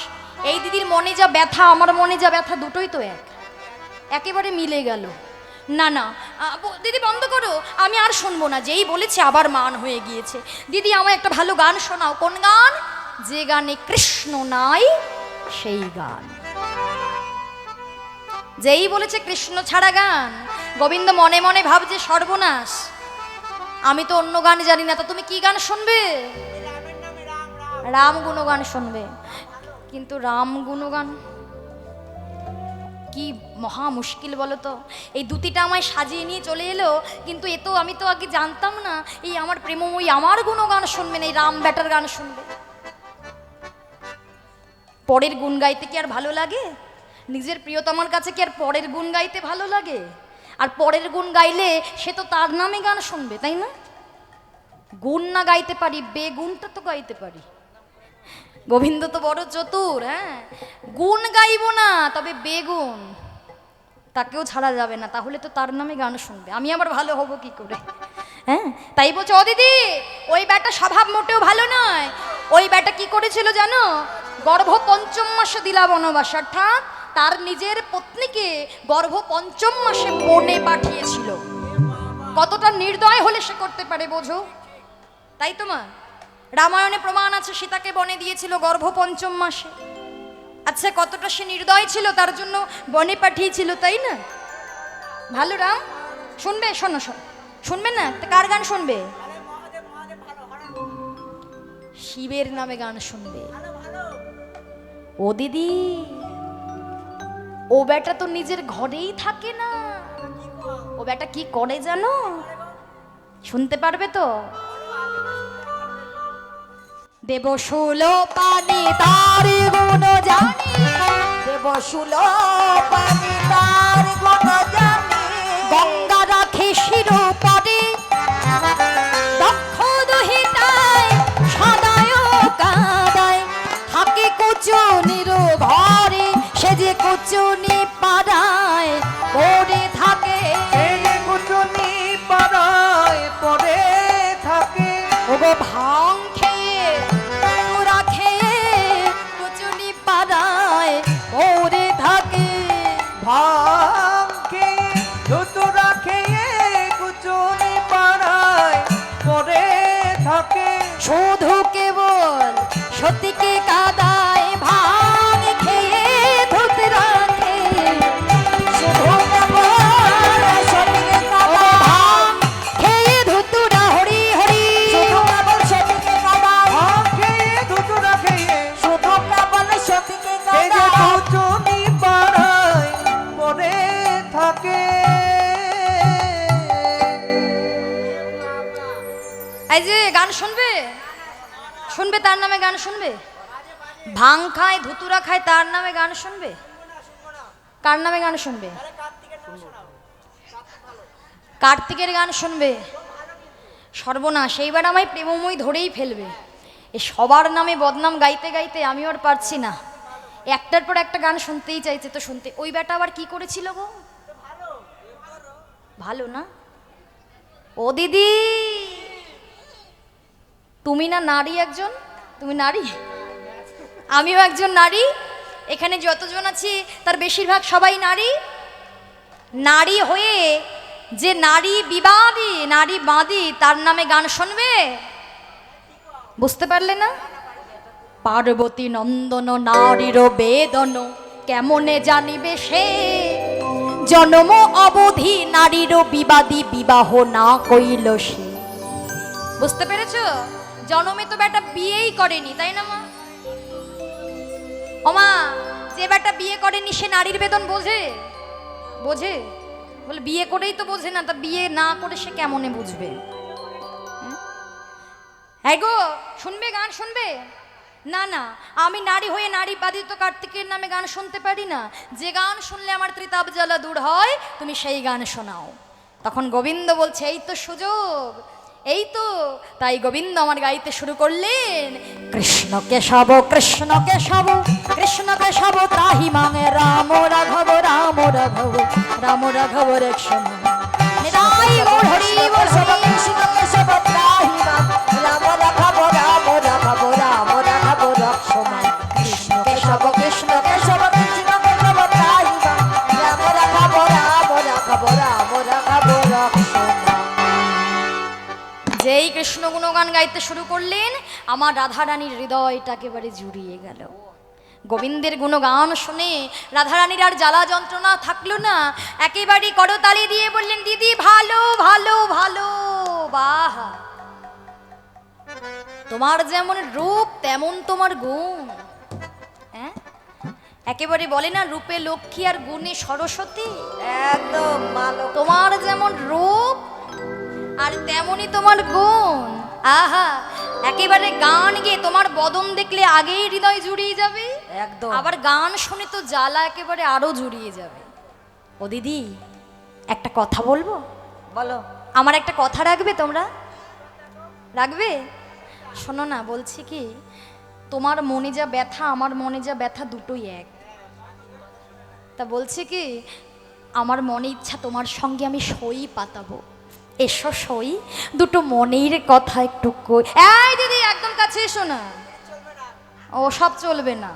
Speaker 1: এই দিদির মনে যা ব্যথা আমার মনে যা ব্যথা দুটোই তো একেবারে মিলে গেল। না না দিদি বন্ধ করো, আমি আর শুনবো না। যেই বলেছে আবার মান হয়ে গিয়েছে। দিদি আমায় একটা ভালো গান শোনাও। কোন গান? যে গানে কৃষ্ণ নাই সেই গান। যেই বলেছে কৃষ্ণ ছাড়া গান, গোবিন্দ মনে মনে ভাবছে, সর্বনাশ, আমি তো অন্য গান জানি না, তো তুমি কি গান শুনবে?
Speaker 3: রামের নাম
Speaker 1: রাম গুণগান শুনবে, কিন্তু রাম গুণগান কি মহা মুশকিল বলো তো। এই দুটিটা আমায় সাজিয়ে নিয়ে চলে এলো, কিন্তু এ তো আমি তো আগে জানতাম না এই আমার প্রেমময়ী আমার গুণগান শুনবে না, এই রাম ব্যাটার গান শুনবে। পরের গুণ গাইতে কি আর ভালো লাগে? নিজের প্রিয়তমার কাছে কি আর পরের গুণ গাইতে ভালো লাগে? আর পরের গুণ গাইলে সে তো তার নামে গান শুনবে, তাই না? গুণ না গাইতে পারি, বেগুণটা তো গাইতে পারি। গোবিন্দ তো বড় চতুর। হ্যাঁ, গুণ গাইব না, তবে বেগুণ তাকেও ছাড়া যাবে না, তাহলে তো তার নামে গান শুনবে। আমি আবার ভালো হব কি করে? হ্যাঁ, তাই বলছো ও দিদি, ওই ব্যাটা স্বভাব মোটেও ভালো নয়। ওই ব্যাটা কি করেছিল জানো? গর্ভ পঞ্চম মাসে দিলা বনবাস, অর্থাৎ তার নিজের পত্নীকে গর্ভ পঞ্চম মাসে বনে পাঠিয়েছিল। কতটা নির্দয় হলে সে করতে পারে বোঝো, তাই তো মা? রামায়ণে প্রমাণ আছে সীতাকে বনে দিয়েছিল গর্ভ পঞ্চম মাসে। আচ্ছা, কতটা সে নির্দয় ছিল, তার জন্য বনে পাঠিয়েছিল, তাই না? ভালো রাম শুনবে? শোনো শোনো, শুনবে না? তা কার গান শুনবে? শিবের নামে গান শুনবে। ও দিদি, ও বেটা তো নিজের ঘরেই থাকে না। ও বেটা কি করে জানো? শুনতে পারবে তো? দেবশুল পানি তার গুণ জানি,
Speaker 4: দেবশুল পানি তার গুণ জানি,
Speaker 1: গঙ্গা রাখে শির পরে, দক্ষ দুহিতায় সদায় কাদায়, থাকে কুচুনির ঘরে, সে যে কুচুনি পাড়ায় পড়ে থাকে।
Speaker 2: এই কুচুনি পাড়ায় পড়ে থাকে।
Speaker 1: ওগো ভাং খেয়ে তোরা খেয়ে কুচুনি পাড়ায় পড়ে থাকে।
Speaker 2: ভাং খেয়ে ধুতুরা খেয়ে কুচুনি পাড়ায় পড়ে থাকে।
Speaker 1: শুধু কেবল সতীকে কাদায়, ভাং খেয়ে ধুত রাখে।
Speaker 4: শুধু কেবল সতীকে কাদায়,
Speaker 1: ভাং খেয়ে ধুতুরা হরি হরি।
Speaker 4: শুধু কেবল সতীকে কাদায়,
Speaker 2: ভাং খেয়ে ধুতুরা খেয়ে
Speaker 4: শুধু কেবল সতীকে
Speaker 2: এই যে
Speaker 4: কাদায়,
Speaker 2: কুচুনি পাড়ায় পড়ে থাকে।
Speaker 1: এই যে গান শুনবে, শুনবে তার নামে গান শুনবে। ভাং খায় ধুতুরা খায় তার নামে গান শুনবে। কার নামে গান শুনবে? কার্তিকের গান শুনবে। সর্বনাশ, এইবার আমায় প্রেমময় ধরেই ফেলবে। এ সবার নামে বদনাম গাইতে গাইতে আমি আর পারছি না, একটার পর একটা গান শুনতেই চাইছে তো শুনতে। ওই বেটা আবার কি করেছিল গো? ভালো না? ও দিদি, তুমি না নারী একজন? তুমি নারী, আমিও একজন নারী। এখানে যতজন আছি তার বেশিরভাগ সবাই নারী। নারী হয়ে যে নারী বিবাদী, নারী বাদী, তার নামে গান শুনবে? বুঝতে পারলে না? পার্বতী নন্দন নারীর বেদন কেমনে জানিবে সে, জন্ম অবধি নারীর বিবাদী বিবাহ না কইল সে। বুঝতে পেরেছো? জন্মে তো বেটা বিয়েই করেনি, তাই না মা? ওমা, যে বেটা বিয়ে করেনি সে নারীর বেদন বোঝে? বোঝে? বলে বিয়ে করেই তো বোঝে না, তা বিয়ে না করে সে কেমনে বুঝবে? হ্যাঁ গো, শুনবে গান শুনবে? না না, আমি নারী হয়ে নারীবাদী তো কার্তিকের নামে গান শুনতে পারি না। যে গান শুনলে আমার ত্রিতাপ জ্বালা দূর হয় তুমি সেই গান শোনাও। তখন গোবিন্দ বলছে এই তো সুযোগ, এই তো। তাই গোবিন্দ আমার গাইতে শুরু করলেন, কৃষ্ণ কেশব কৃষ্ণ কেশব কৃষ্ণ কেশব ত্রাহি মাঙে রাম রাঘব রাম রাঘব রাম রাঘব রেক্ষণ নিতাই গৌর হরি বল
Speaker 4: সব কৃষ্ণ কেশব ত্রাহি মাং, রাম রাঘব রাম রাঘব রাম রাঘব রক্ষমান। কৃষ্ণ কেশব কৃষ্ণ কেশব কৃষ্ণ কেশব ত্রাহি মাং, রাম রাঘব রাম রাঘব রাম রাঘব রক্ষমান।
Speaker 1: যেই কৃষ্ণ গুণগান গাইতে শুরু করলেন আমার রাধারানীর হৃদয়টা একেবারে জুড়িয়ে গেল। গোবিন্দের গুণগান শুনে রাধারানীর আর জ্বালা যন্ত্রণা থাকলো না, একেবারে করতালি দিয়ে বললেন দিদি ভালো ভালো ভালো, বাহ। তোমার যেমন রূপ তেমন তোমার গুণ। হ্যাঁ, একেবারে বলে না রূপে লক্ষ্মী আর গুণে সরস্বতী।
Speaker 4: একদম মালো।
Speaker 1: তোমার যেমন রূপ আর তেমনই তোমার গুণ। আহা, একেবারে গান গেয়ে তোমার বদন দেখলে আগেই হৃদয় জুড়িয়ে যাবে,
Speaker 4: একদম।
Speaker 1: আবার গান শুনে তো জ্বালা একেবারে আরো জুড়িয়ে যাবে। ও দিদি, একটা কথা বলবো?
Speaker 4: বলো।
Speaker 1: আমার একটা কথা রাখবে তোমরা? রাখবে? শোনো না, বলছি কি, তোমার মনে যা ব্যথা আমার মনে যা ব্যথা দুটোই এক। তা বলছি কি, আমার মনে ইচ্ছা তোমার সঙ্গে আমি সই পাতাবো। এসো সই, দুটো মনের কথা একটু কই। এই দিদি, একদম কাছে এসো না। ও সব চলবে না,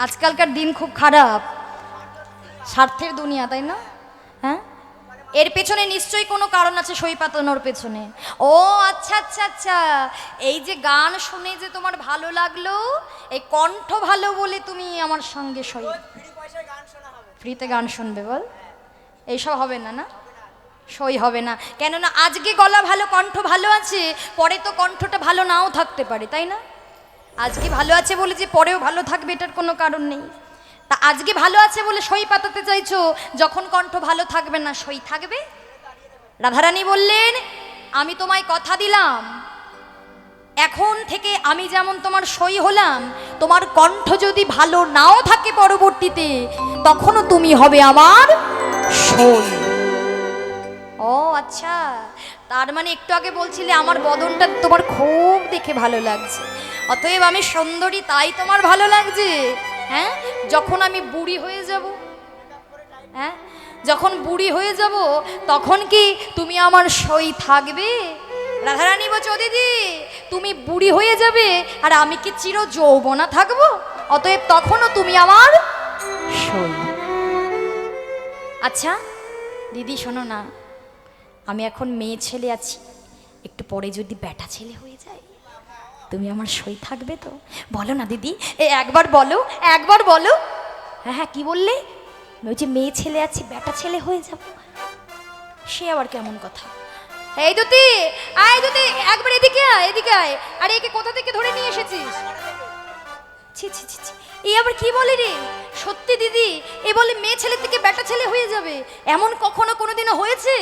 Speaker 1: আজকালকার দিন খুব খারাপ, স্বার্থের দুনিয়া, তাই না? হ্যাঁ, এর পেছনে নিশ্চয়ই কোনো কারণ আছে সই পাতানোর পেছনে। ও আচ্ছা আচ্ছা আচ্ছা, এই যে গান শুনে যে তোমার ভালো লাগলো, এই কণ্ঠ ভালো বলে তুমি আমার সঙ্গে সই।
Speaker 3: ফ্রি পয়সায় গান শোনা হবে।
Speaker 1: ফ্রিতে গান শুনবে? বল, এইসব হবে না, না সই হবে না। কেননা আজকে গলা ভালো, কণ্ঠ ভালো আছে, পরে তো কণ্ঠটা ভালো নাও থাকতে পারে, তাই না? আজকে ভালো আছে বলে যে পরেও ভালো থাকবে এটার কোনো কারণ নেই। তা আজকে ভালো আছে বলে সই পাতাতে চাইছো, যখন কণ্ঠ ভালো থাকবে না সই থাকবে? রাধারানী বললেন, আমি তোমায় কথা দিলাম, এখন থেকে আমি যেমন তোমার সই হলাম, তোমার কণ্ঠ যদি ভালো নাও থাকে পরবর্তীতে, তখনও তুমি হবে আমার সই। ও আচ্ছা, তার মানে একটু আগে বলছিলে আমার বদনটা তোমার খুব দেখে ভালো লাগছে, অতএব আমি সুন্দরী তাই তোমার ভালো লাগছে। হ্যাঁ, যখন আমি বুড়ি হয়ে যাব, হ্যাঁ যখন বুড়ি হয়ে যাব, তখন কি তুমি আমার সই থাকবে? রাধারানী বলছে, ও দিদি, তুমি বুড়ি হয়ে যাবে আর আমি কি চির যৌবনা থাকবো, অতএব তখনও তুমি আমার সই। আচ্ছা দিদি শোনো না, আমি এখন মেয়ে ছেলে আছি, একটু পরে যদি বেটা ছেলে হয়ে যায়, তুমি আমার সই থাকবে তো? বলো না দিদি, একবার বলো, একবার বলো। হ্যাঁ হ্যাঁ, কি বললে? ওই যে মেয়ে ছেলে আছি, বেটা ছেলে হয়ে যাব, সে আবার কেমন কথা? এই দুতি, আয় দুতি, একবার এদিকে আয়, এদিকে আয়। আরে একে কোথা থেকে ধরে নিয়ে এসেছিস? ছি ছি ছি ছি, এই আবার কি বলে রে? সত্যি দিদি, এ বলে মেয়ে ছেলে থেকে বেটা ছেলে হয়ে যাবে, এমন কখনো কোনোদিনও হয়েছে?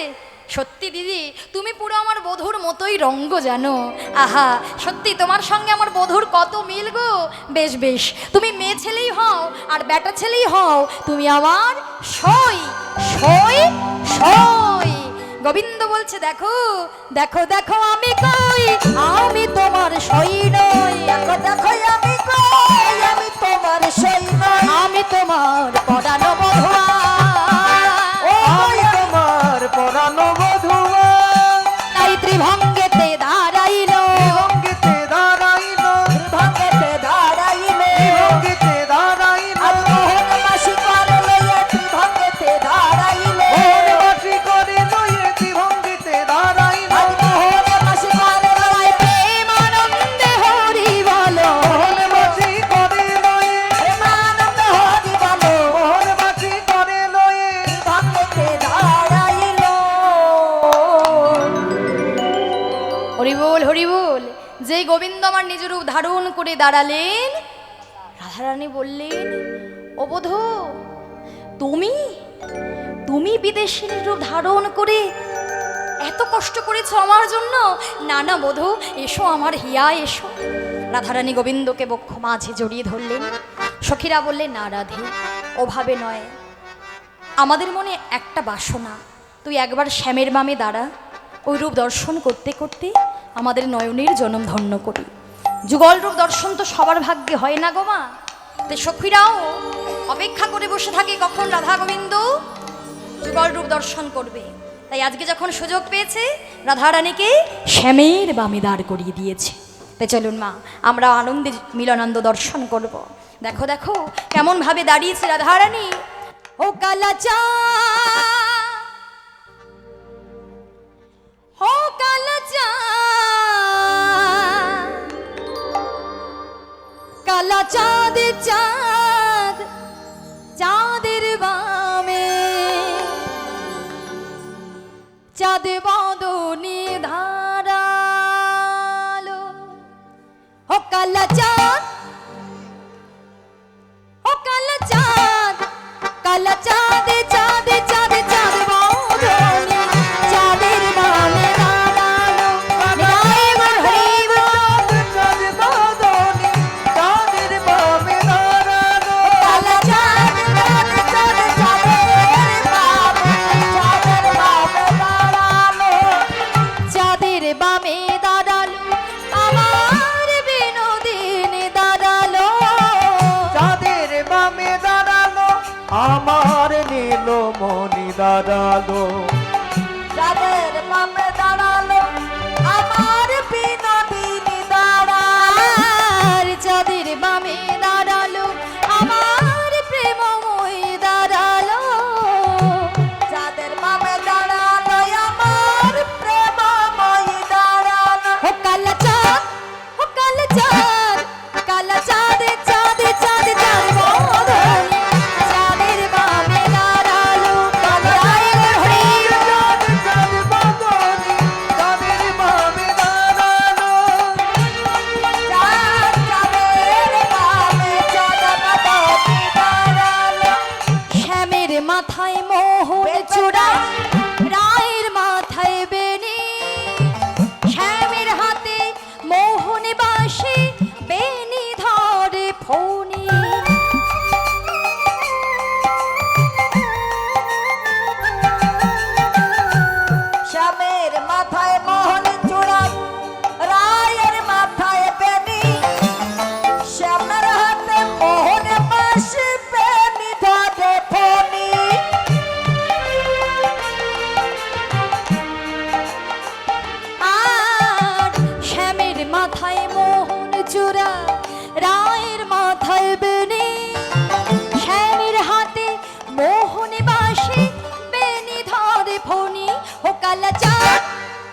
Speaker 1: সত্যি দিদি, তুমি পুরো আমার বধূর মতোই রঙ্গ জানো। আহা, সত্যি তোমার সঙ্গে আমার বধূর কত মিল গো। বেশ বেশ, তুমি মেয়ে ছেলেই হও আর বেটা ছেলেই হও, তুমি আমার সই সই সই। গোবিন্দ বলছে, দেখো দেখো দেখো আমি কই, আমি তোমার সই নই।
Speaker 4: দেখো দেখো আমি কই, আমি তোমার সই নই।
Speaker 1: আমি তোমার পরানো বধূয়া,
Speaker 2: আমি তোমার পরানো বধূয়া,
Speaker 1: তাই ত্রিভঙ্গেতে দাঁড়াইল,
Speaker 2: ত্রিভঙ্গিতে দাঁড়াইল,
Speaker 4: ত্রিভঙ্গেতে দাঁড়াইল।
Speaker 2: ত্রিভঙ্গিতে দাঁড়াইল,
Speaker 4: আর মোহন মাসি করে লইয়া ত্রিভঙ্গেতে দাঁড়াইল।
Speaker 2: মোহনবাসী করে লয়ে ত্রিভঙ্গিতে দাঁড়াইল,
Speaker 4: আর মোহন মাসি করে লইয়া
Speaker 1: প্রেমানন্দে হরি বলো,
Speaker 2: মোহনবাসী করে লয়ে,
Speaker 4: প্রেমানন্দ হরি বলো।
Speaker 2: মোহনবাসী করে লয়ে,
Speaker 4: ত্রিভঙ্গেতে দাঁড়াইল।
Speaker 1: হরি বল হরি বল। যেই গোবিন্দ আমার নিজ রূপ ধারণ করে দাঁড়ালেন, রাধারানী বললেন, ও বধূ, তুমি তুমি বিদেশীর রূপ ধারণ করে এত কষ্ট করেছো আমার জন্য? না না বধূ, এসো আমার হিয়া এসো। রাধারানী গোবিন্দকে বক্ষ মাঝে জড়িয়ে ধরলেন। সখীরা বললেন, না রাধে, ওভাবে নয়, আমাদের মনে একটা বাসনা, তুই একবার শ্যামের বামে দাঁড়া, ওই রূপ দর্শন করতে করতে আমাদের নয়নের জনম ধন্য করি। যুগল রূপ দর্শন তো সবার ভাগ্যে হয় না গো মা। তো সখীরাও অপেক্ষা করে বসে থাকে কখন রাধা গোবিন্দ যুগল রূপ দর্শন করবে। তাই আজকে যখন সুযোগ পেয়েছে, রাধারানীকে শ্যামের বামে দাঁড় করিয়ে দিয়েছে। তাই চলুন মা, আমরা আনন্দে মিলনানন্দ দর্শন করব। দেখো দেখো কেমন ভাবে দাঁড়িয়েছে রাধারানী। ও কালাচা, ও কালাচা, কালা চাঁদ চাঁদ, চাঁদের বামে চাঁদ বদনে ধারা। কালা চাঁদ, ও কালা চাঁদ, কালা চাঁদে চাঁদে চাঁদে চাঁদ বদনি, চাঁদের বামে দাঁড়ালো নিতাই গৌর হরি বল।
Speaker 2: চাঁদ বদনি চাঁদের বামে দাঁড়ালো।
Speaker 4: কালা চাঁদ চাঁদ চাঁদ চাঁদের বামে, চাঁদের বামে দাঁড়ালো।
Speaker 1: চাঁদের বামে দাঁড়ালো আমার বিনোদিনী দাঁড়ালো।
Speaker 2: চাঁদের বামে দাঁড়ালো আমার নীলমণি দাঁড়ালো।
Speaker 4: চাঁদের বামে দাঁড়ালো আমার বিনোদিনী দাঁড়ালো।
Speaker 1: আর চাঁদের বামে দাঁড়ালো আমার প্রেমময় দাঁড়ালো।
Speaker 4: চাঁদের বামে দাঁড়ালো আমার প্রেমময়ী দাঁড়ালো।
Speaker 1: ও কালা চাঁদ, ও কালা চাঁদ, কালা চাঁদে চাঁদে চাঁদে চাঁদ বদনি, চাঁদের বামে দাঁড়ালো নিতাই গৌর হরি বল।
Speaker 2: চাঁদ বদনি চাঁদের বামে দাঁড়ালো।
Speaker 4: চাঁদ চাঁদের বামে, চাঁদ বদনি দাঁড়ালো।
Speaker 1: শ্যামের মাথায় মোহন চূড়া, রায়ের মাথায় বেনি, শ্যামের হাতে মোহন বাসে, বেনি ধরে ফণি।
Speaker 4: শ্যামের মাথায় মোহন চূড়া, রায়ের মাথায় বেনি, শ্যামের হাতে মোহন বাসি, বেনি ধরে ফণি।
Speaker 1: আর শ্যামের মাথায় মোহন চূড়া, রায়ের মাথায় বেনি, শ্যামের হাতে মোহন বাসে, বেনি ধরে ফণি। ও কালা চাঁদ,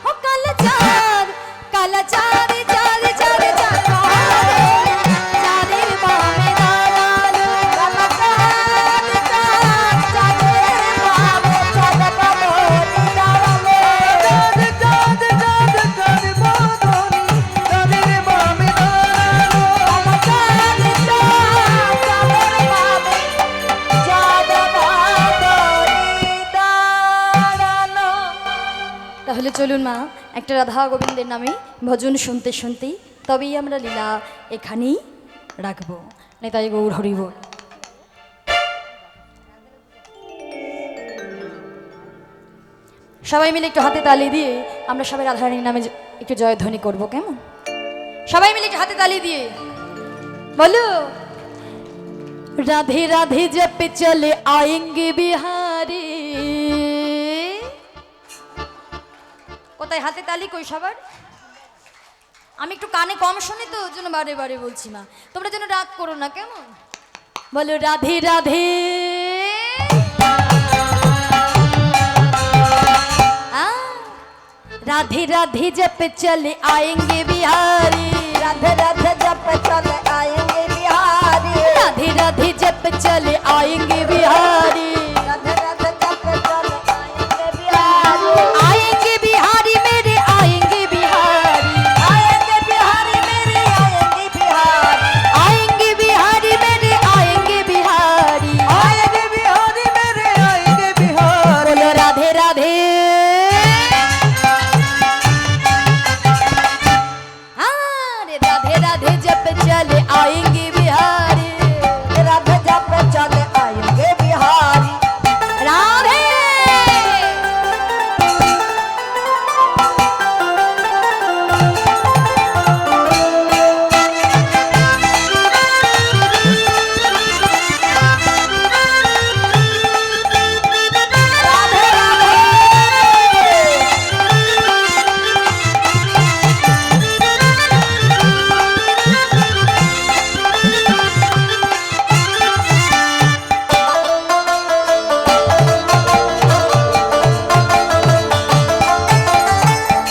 Speaker 1: ও কালা চাঁদ, কালা চাঁদে চাঁদে চাঁদে চাঁদ বদনি, চাঁদের বামে দাঁড়ালো।
Speaker 4: কালা চাঁদ চাঁদ চাঁদের বামে, চাঁদ বদনি দাঁড়ালো।
Speaker 2: চাঁদ চাঁদ চাঁদ চাঁদ বদনি চাঁদের বামে দাঁড়ালো।
Speaker 4: কালা চাঁদ চাঁদ চাঁদের বামে, চাঁদ বদনি দাঁড়ালো।
Speaker 1: তাহলে চলুন মা, একটা রাধা গোবিন্দের নামে ভজন শুনতে শুনতেই তবেই আমরা লীলা এখানেই রাখবো। নেতাই গৌর হরি বল। সবাই মিলে একটু হাতে তালি দিয়ে আমরা সবাই রাধারানীর নামে একটু জয়ধ্বনি করব, কেমন? সবাই মিলে একটু হাতে তালি দিয়ে বলো, রাধে রাধে জপ চলে আয়েঙ্গে বিহারি। কোথায় হাতে তালি কই সবার? আমি একটু কানে কম শুনি তো, ওই জন্য বারে বারে বলছি মা, তোমরা যেন রাগ করো না, কেমন? বলো রাধে রাধে, राधे राधे जप चले आएंगे बिहारी,
Speaker 4: राधे राधे जप चले आएंगे बिहारी,
Speaker 1: राधे राधे जप चले आएंगे बिहारी,
Speaker 4: राधे राधे जप चले आएंगे बिहारी,
Speaker 1: आएंगे बिहारी मेरे आएंगे बिहारी,
Speaker 4: आएंगे बिहारी मेरे आएंगे बिहारी,
Speaker 1: आएंगे बिहारी मेरे आएंगे बिहारी,
Speaker 2: आएंगे बिहारी मेरे आएंगे बिहारी।
Speaker 1: बोलो राधे राधे। राधे राधे जप चले आएंगे बिहारी,
Speaker 4: राधे जप चले आएंगे बिहारी,
Speaker 1: राधे।
Speaker 4: राधे राधे।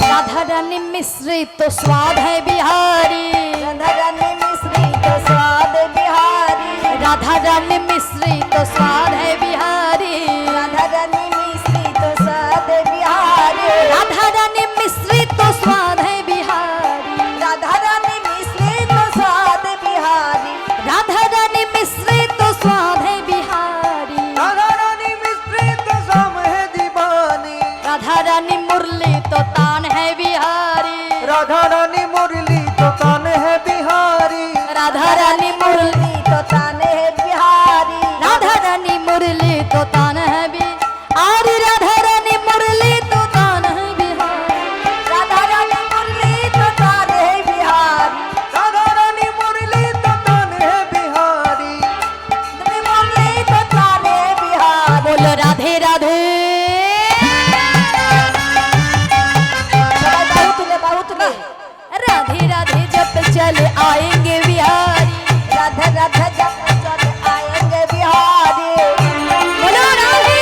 Speaker 1: राधा रानी मिश्रित तो स्वाद है बिहारी,
Speaker 4: राधा रानी मिश्री तो स्वाद बिहारी,
Speaker 1: राधा रानी मिश्रित तो स्वाद है बिहारी,
Speaker 4: राधा रानी मिश्री तो स्वाद बिहारी,
Speaker 1: राधा रानी मिश्रित तो स्वाद है बिहारी,
Speaker 4: राधा रानी मिश्री तो स्वाद
Speaker 2: रानी मुरली तो तान है बिहारी,
Speaker 1: राधा रानी मुरली
Speaker 4: तो ताने है बिहारी,
Speaker 1: राधा रानी मुरली तो तान है बिहारी, राधा रानी मुरली तो तान है बिहारी,
Speaker 4: राधा रानी मुरली तो ताने है बिहारी,
Speaker 2: राधा रानी मुरली तो तान है बिहारी।
Speaker 4: तुम्हें मुरली तो ताने है बिहारी।
Speaker 1: बोलो राधे राधे।
Speaker 4: सबाई बाहु तुले बाहु तुले।
Speaker 1: राधे राधे जब चले आएंगे बिहारी,
Speaker 4: राधा राधा जब चले आएंगे बिहारी।
Speaker 1: बोलो राधे।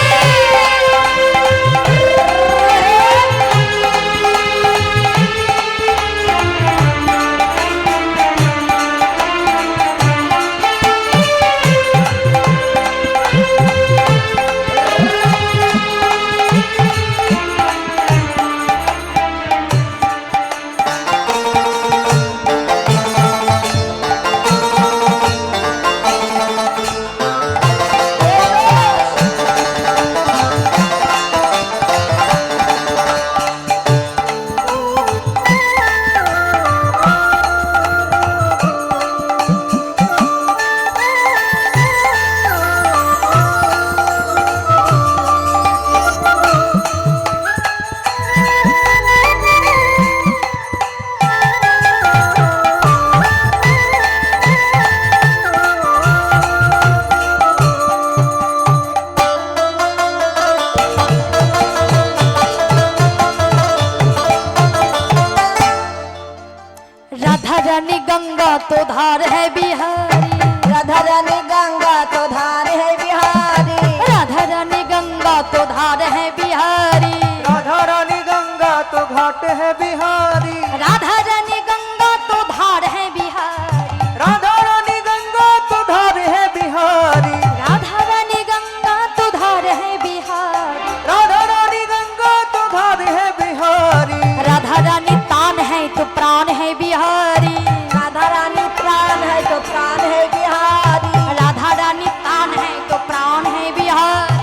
Speaker 1: राधा रानी गंगा तो धार है बिहारी,
Speaker 4: राधा रानी गंगा तो धार है बिहारी।
Speaker 1: राधा रानी गंगा तो धार है बिहारी,
Speaker 2: राधा रानी गंगा तो घाट है बिहारी,
Speaker 1: राधा रानी गंगा तो धार है बिहारी,
Speaker 2: राधा रानी गंगा तो धार है बिहारी,
Speaker 1: राधा रानी गंगा तो धार है बिहारी,
Speaker 2: राधा रानी गंगा तो धार है बिहारी।
Speaker 1: राधा रानी तान है तो प्राण है बिहारी,
Speaker 4: राधा रानी प्राण है तो प्राण है बिहारी।
Speaker 1: राधा रानी तान है तो प्राण है बिहारी,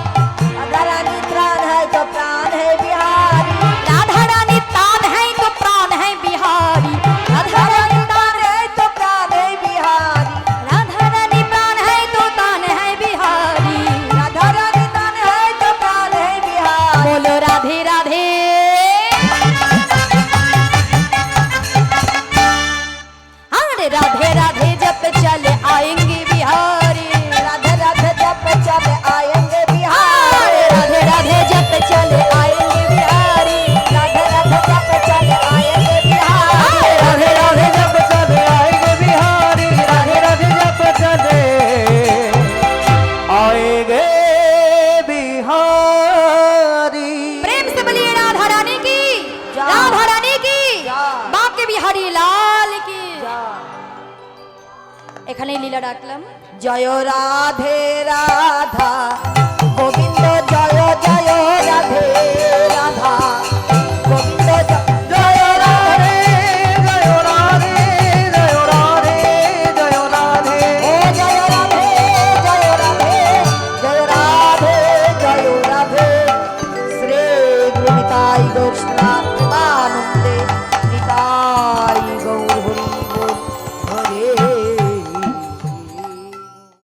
Speaker 4: राधा रानी प्राण है तो प्राण है बिहारी।
Speaker 1: राधा रानी तान है तो प्राण है बिहारी,
Speaker 4: राधा रानी प्राण है तो प्राण है बिहारी।
Speaker 1: राधा रानी प्राण है तो तान है बिहारी।
Speaker 4: राधा रानी प्राण है तो प्राण है बिहारी।
Speaker 1: बोलो राधे राधे। अरे राधे राधे जब चले आएंगे बिहारी,
Speaker 4: राधे राधे जब चले आएंगे बिहारी।
Speaker 1: राधे राधे जब चले आएंगे बिहारी,
Speaker 4: राधे राधे जब चले आएंगे बिहारी।
Speaker 2: राधे राधे जब चले आएंगे बिहारी, राधे राधे जब चले आएंगे बिहारी।
Speaker 1: प्रेम से बोलिए राधा रानी की,
Speaker 4: जय।
Speaker 1: राधा रानी की,
Speaker 4: जय।
Speaker 1: बांके बिहारी लाल की। এখানে লীলা ডাকলাম।
Speaker 4: জয় রাধে রাধা গোবিন্দ জয় জয় রাধে রাধা গোবিন্দ জয় রাধে
Speaker 2: জয় রাধে, জয় রাধে, জয় রাধে।
Speaker 4: ও জয় রাধে জয় রাধে জয় রাধে জয় রাধে শ্রী গুরু নিতাই গৌর